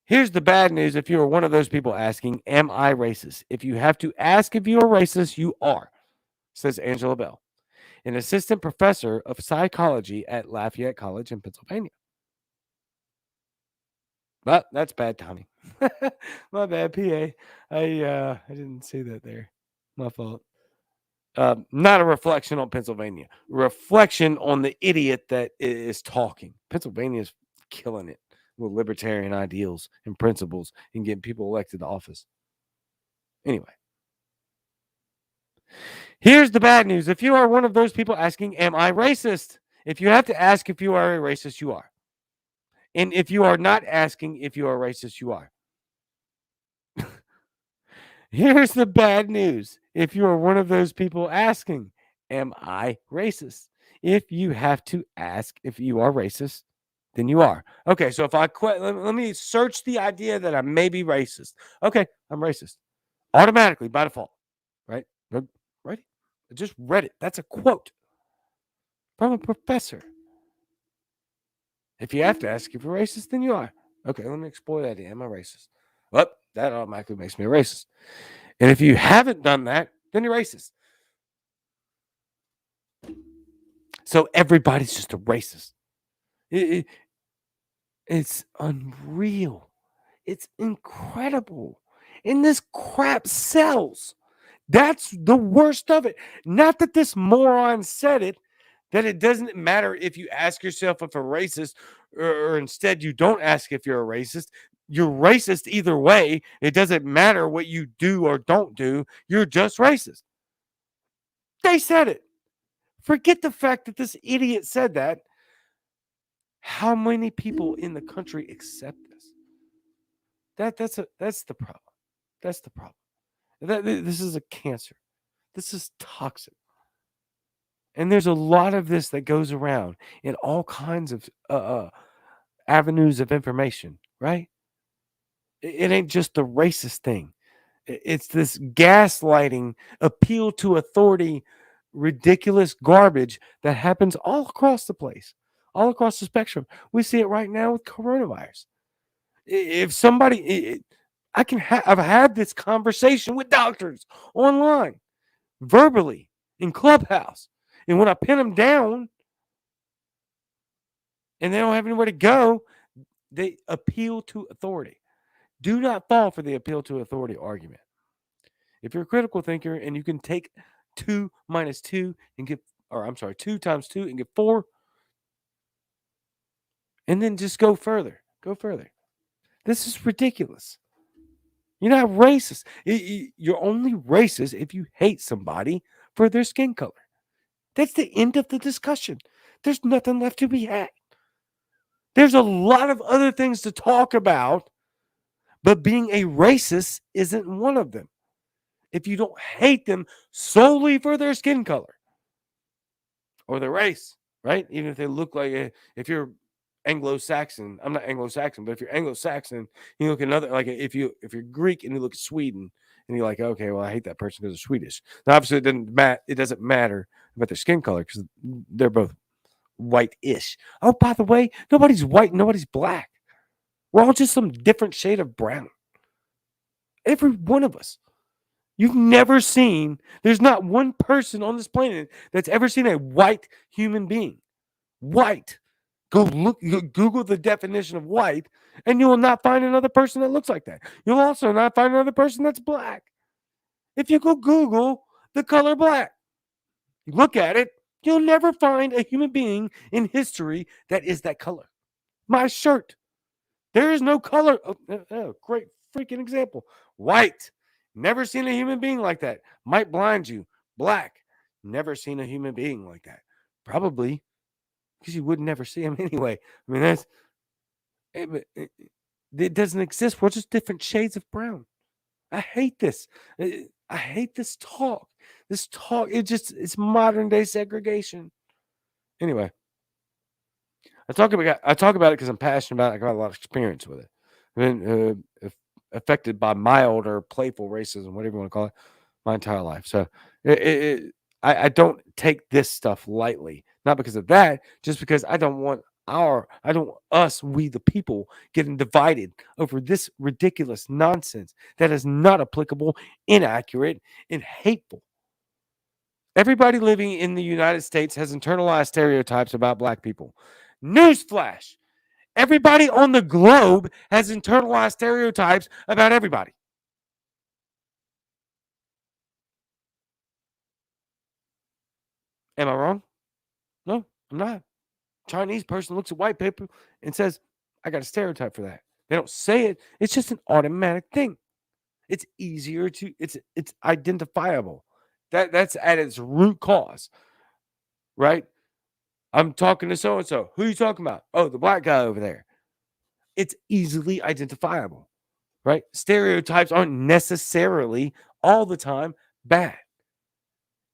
Here's the bad news if you are one of those people asking, am I racist? If you have to ask if you are racist, you are, says Angela Bell, an assistant professor of psychology at Lafayette College in Pennsylvania. But that's bad timing. My bad, PA. I didn't see that there. My fault. Not a reflection on Pennsylvania. Reflection on the idiot that is talking. Pennsylvania is killing it with libertarian ideals and principles and getting people elected to office. Anyway, here's the bad news. If you are one of those people asking, am I racist? If you have to ask if you are a racist, you are. And if you are not asking if you are racist, you are. Here's the bad news. If you are one of those people asking, am I racist? If you have to ask if you are racist, then you are. Okay, so if I quit, let me search the idea that I may be racist. Okay, I'm racist. Automatically, by default. Right? Right? I just read it. That's a quote from a professor. If you have to ask if you're racist, then you are. Okay, let me explore that. Am I racist? Well, that automatically makes me a racist. And if you haven't done that, then you're racist. So everybody's just a racist. It's unreal. It's incredible. And this crap sells. That's the worst of it. Not that this moron said it, that it doesn't matter if you ask yourself if a racist or instead you don't ask if you're a racist. You're racist either way. It doesn't matter what you do or don't do. You're just racist. They said it. Forget the fact that this idiot said that. How many people in the country accept this? That's the problem. That's the problem. This is a cancer. This is toxic. And there's a lot of this that goes around in all kinds of avenues of information, right? It ain't just the racist thing. It's this gaslighting, appeal to authority, ridiculous garbage that happens all across the place, all across the spectrum. We see it right now with coronavirus. If somebody, I've had this conversation with doctors online, verbally, in Clubhouse. And when I pin them down and they don't have anywhere to go, they appeal to authority. Do not fall for the appeal to authority argument. If you're a critical thinker and you can take 2 minus 2 and get, or I'm sorry, 2 times 2 and get 4, and then just go further. Go further. This is ridiculous. You're not racist. You're only racist if you hate somebody for their skin color. That's the end of the discussion. There's nothing left to be had. There's a lot of other things to talk about, but being a racist isn't one of them. If you don't hate them solely for their skin color or their race, right? Even if they look like, if you're Anglo-Saxon, I'm not Anglo-Saxon, but if you're Anglo-Saxon, you look at another, like if you're Greek and you look at Sweden and you're like, okay, well, I hate that person because they're Swedish. Now, obviously, it doesn't matter about their skin color because they're both white-ish. Oh, by the way, nobody's white, nobody's black. We're all just some different shade of brown. Every one of us. You've never seen, there's not one person on this planet that's ever seen a white human being. White. Go Google the definition of white, and you will not find another person that looks like that. You'll also not find another person that's black. If you go Google the color black, you look at it, you'll never find a human being in history that is that color. My shirt. There is no color. Great freaking example. White. Never seen a human being like that. Might blind you. Black. Never seen a human being like that. Probably because you would never see him anyway. I mean, it doesn't exist. We're just different shades of brown. I hate this. I hate this talk. This talk, it's modern day segregation. Anyway, I talk about it because I'm passionate about it. I got a lot of experience with it. I've been affected by mild or playful racism, whatever you want to call it, my entire life. So I don't take this stuff lightly. Not because of that, just because I don't want we the people, getting divided over this ridiculous nonsense that is not applicable, inaccurate, and hateful. Everybody living in the United States has internalized stereotypes about black people. Newsflash. Everybody on the globe has internalized stereotypes about everybody. Am I wrong? No, I'm not. Chinese person looks at white people and says, I got a stereotype for that. They don't say it. It's just an automatic thing. It's easier to, it's identifiable. That's at its root cause, right? I'm talking to so and so. Who are you talking about? Oh, the black guy over there. It's easily identifiable, right? Stereotypes aren't necessarily all the time bad.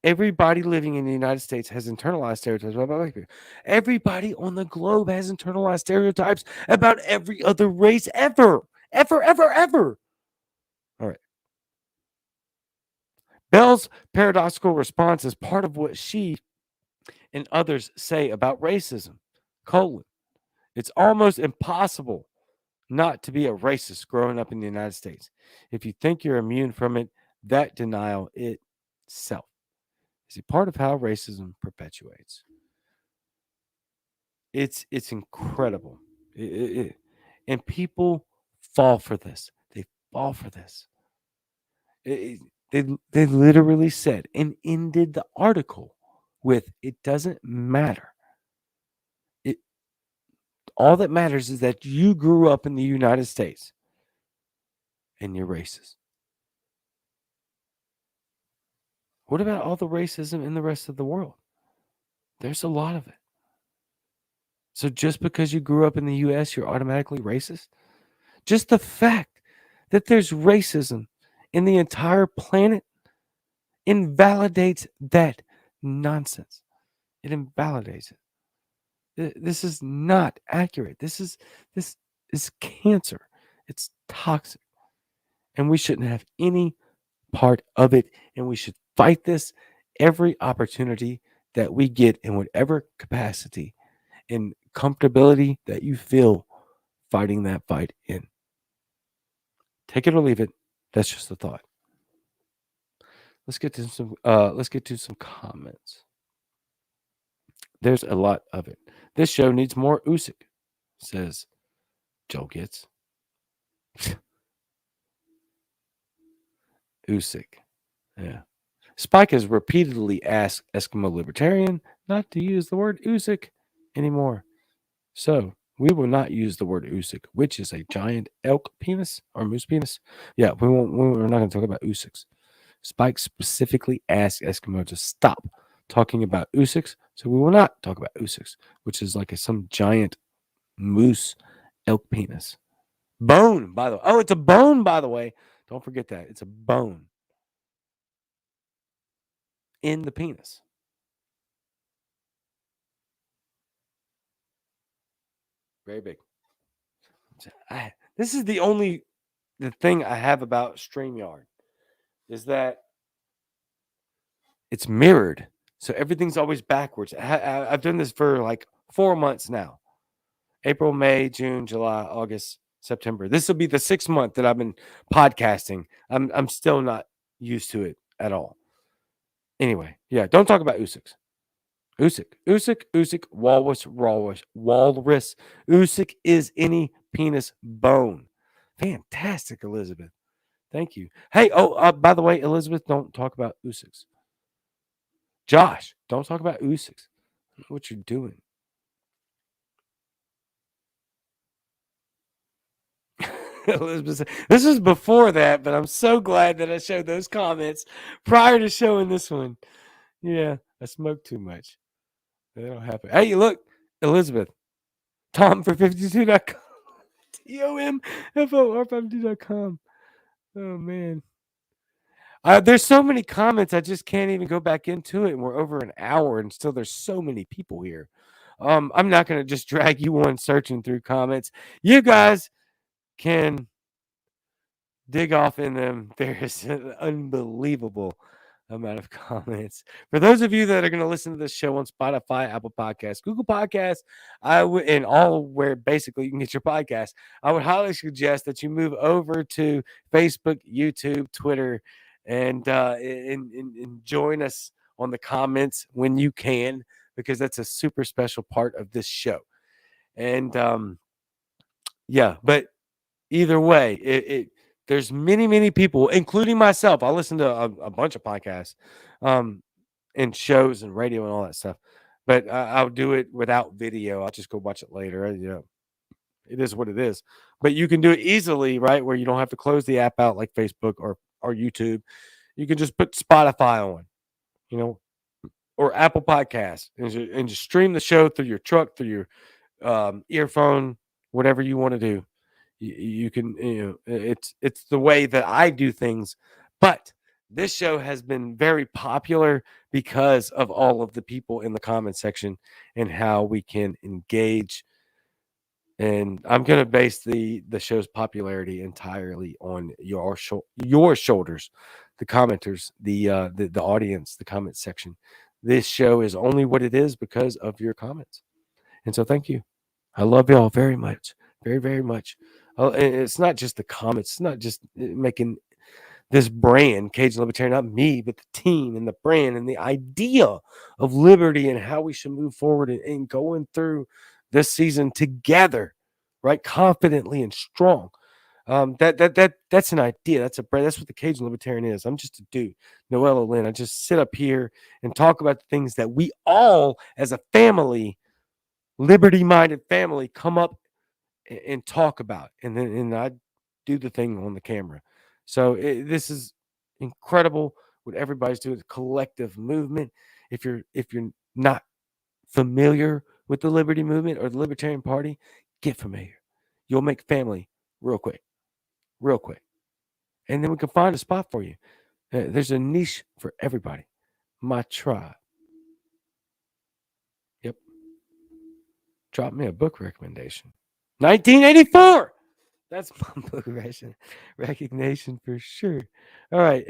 Everybody living in the United States has internalized stereotypes about black people. Everybody on the globe has internalized stereotypes about every other race ever. Ever, ever, ever. All right. Bell's paradoxical response is part of what she and others say about racism. It's almost impossible not to be a racist growing up in the United States. If you think you're immune from it, that denial itself is a part of how racism perpetuates. It's incredible. And people fall for this. They fall for this. They literally said and ended the article with, it doesn't matter. All that matters is that you grew up in the United States and you're racist. What about all the racism in the rest of the world? There's a lot of it. So just because you grew up in the US, you're automatically racist? Just the fact that there's racism in the entire planet invalidates that nonsense. It invalidates it. This is not accurate. This is cancer. It's toxic. And we shouldn't have any part of it. And we should fight this every opportunity that we get in whatever capacity and comfortability that you feel fighting that fight in. Take it or leave it. That's just a thought. Let's get to some comments. There's a lot of it. This show needs more Usyk, says Joe Gitz. Usyk. Yeah. Spike has repeatedly asked Eskimo Libertarian not to use the word Usyk anymore. So we will not use the word Usyk, which is a giant elk penis or moose penis. Yeah, we won't. We're not going to talk about Usyks. Spike specifically asked Eskimo to stop talking about Usyks, so we will not talk about Usyks, which is like some giant moose elk penis. Bone, by the way. Oh, it's a bone, by the way. Don't forget that. It's a bone in the penis. Very big. This is the thing I have about StreamYard is that it's mirrored. So everything's always backwards. I've done this for like 4 months now. April, May, June, July, August, September. This will be the 6th month that I've been podcasting. I'm still not used to it at all. Anyway, yeah, don't talk about Usyks. Usyk, walrus. Usyk is any penis bone. Fantastic, Elizabeth. Thank you. Hey, by the way, Elizabeth, don't talk about Usyks. Josh, don't talk about Usyks. I don't know what you're doing. Elizabeth said, this is before that, but I'm so glad that I showed those comments prior to showing this one. Yeah, I smoked too much. That'll happen. Hey, look, Elizabeth, Tom for 52.com. TOMFOR52.com. Oh, man. There's so many comments, I just can't even go back into it. And we're over an hour, and still there's so many people here. I'm not going to just drag you on searching through comments. You guys can dig off in them. There's an unbelievable amount of comments. For those of you that are going to listen to this show on Spotify, Apple Podcasts, Google Podcasts, and all where basically you can get your podcast, I would highly suggest that you move over to Facebook, YouTube, Twitter, and join us on the comments when you can, because that's a super special part of this show. And yeah, but either way, there's many people, including myself. I listen to a bunch of podcasts, and shows and radio and all that stuff. But I'll do it without video. I'll just go watch it later. It is what it is. But you can do it easily, right? Where you don't have to close the app out like Facebook or YouTube. You can just put Spotify on, you know, or Apple Podcasts, and just stream the show through your truck, through your earphone, whatever you want to do. You can, it's the way that I do things. But this show has been very popular because of all of the people in the comment section and how we can engage. And I'm going to base the show's popularity entirely on your shoulders, the commenters, the audience, the comment section. This show is only what it is because of your comments. And so thank you. I love y'all very much. Very, very much. It's not just the comments. It's not just making this brand, Cage Libertarian, not me, but the team and the brand and the idea of liberty and how we should move forward and going through this season together, right? Confidently and strong. That's an idea. That's a brand. That's what the Cajun Libertarian is. I'm just a dude, Noella Lynn. I just sit up here and talk about the things that we all, as a family, liberty-minded family, come up and talk about, and I do the thing on the camera. So this is incredible what everybody's doing. Collective movement. If you're not familiar with the Liberty Movement or the Libertarian Party, get familiar. You'll make family real quick, real quick. And then we can find a spot for you. There's a niche for everybody. My tribe. Yep. Drop me a book recommendation. 1984. That's my book recognition for sure. All right,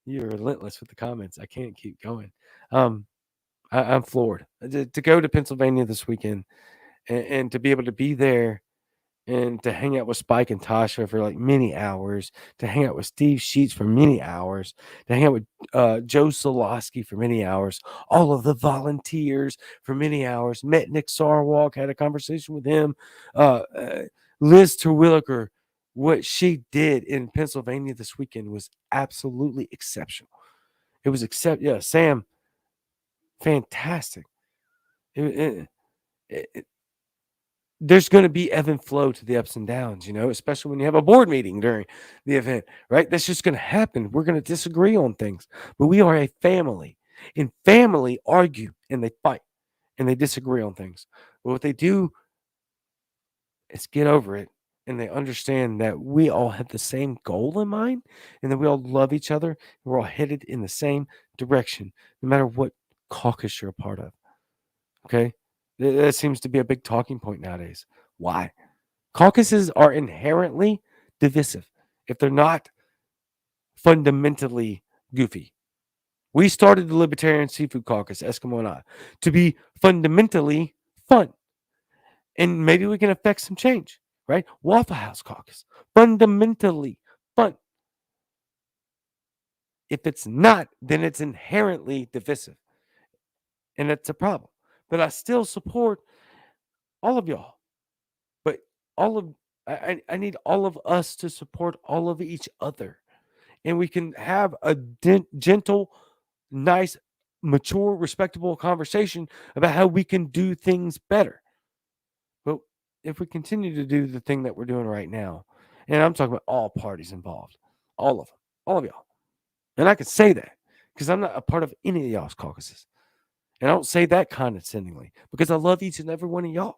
you're relentless with the comments. I can't keep going. I'm floored to go to Pennsylvania this weekend and to be able to be there and to hang out with Spike and Tasha for like many hours, to hang out with Steve Sheets for many hours, to hang out with Joe Solosky for many hours, all of the volunteers for many hours. Met Nick Sarwalk, had a conversation with him. Liz Terwilliger, what she did in Pennsylvania this weekend was absolutely exceptional. It was Sam, fantastic. There's going to be ebb and flow to the ups and downs, especially when you have a board meeting during the event, right? That's just going to happen. We're going to disagree on things, but we are a family, and family argue and they fight and they disagree on things. But what they do is get over it, and they understand that we all have the same goal in mind and that we all love each other. And we're all headed in the same direction, no matter what caucus you're a part of. Okay. That seems to be a big talking point nowadays. Why? Caucuses are inherently divisive if they're not fundamentally goofy. We started the Libertarian Seafood Caucus, Eskimo and I, to be fundamentally fun. And maybe we can affect some change, right? Waffle House Caucus, fundamentally fun. If it's not, then it's inherently divisive. And it's a problem. But I still support all of y'all. But I need all of us to support all of each other. And we can have a gentle, nice, mature, respectable conversation about how we can do things better. But if we continue to do the thing that we're doing right now, and I'm talking about all parties involved, all of them, all of y'all. And I can say that because I'm not a part of any of y'all's caucuses. And I don't say that condescendingly because I love each and every one of y'all.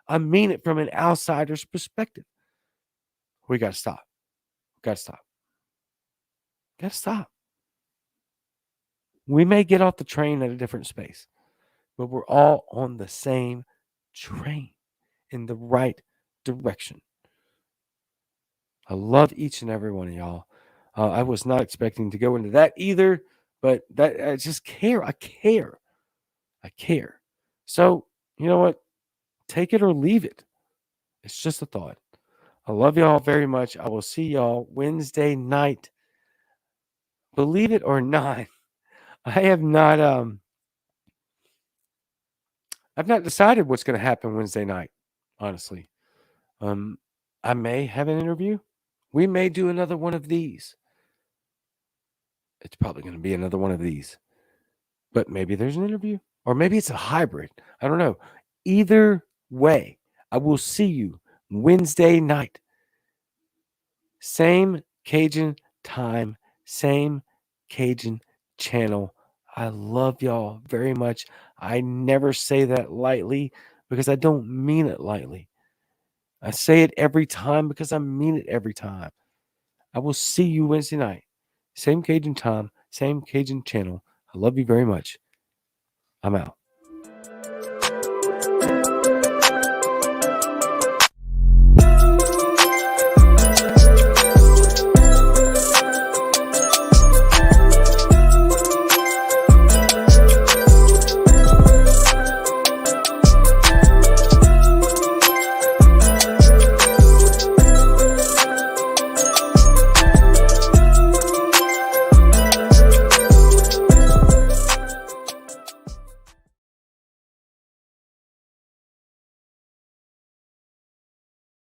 I mean it from an outsider's perspective. We got to stop. Got to stop. Got to stop. We may get off the train at a different space, but we're all on the same train in the right direction. I love each and every one of y'all. I was not expecting to go into that either, but that I just care. I care. So, you know what? Take it or leave it. It's just a thought. I love y'all very much. I will see y'all Wednesday night. Believe it or not, I have not I've not decided what's going to happen Wednesday night, honestly. I may have an interview. We may do another one of these. It's probably going to be another one of these. But maybe there's an interview. Or maybe it's a hybrid. I don't know. Either way, I will see you Wednesday night. Same Cajun time, same Cajun channel. I love y'all very much. I never say that lightly because I don't mean it lightly. I say it every time because I mean it every time. I will see you Wednesday night. Same Cajun time, same Cajun channel. I love you very much. I'm out.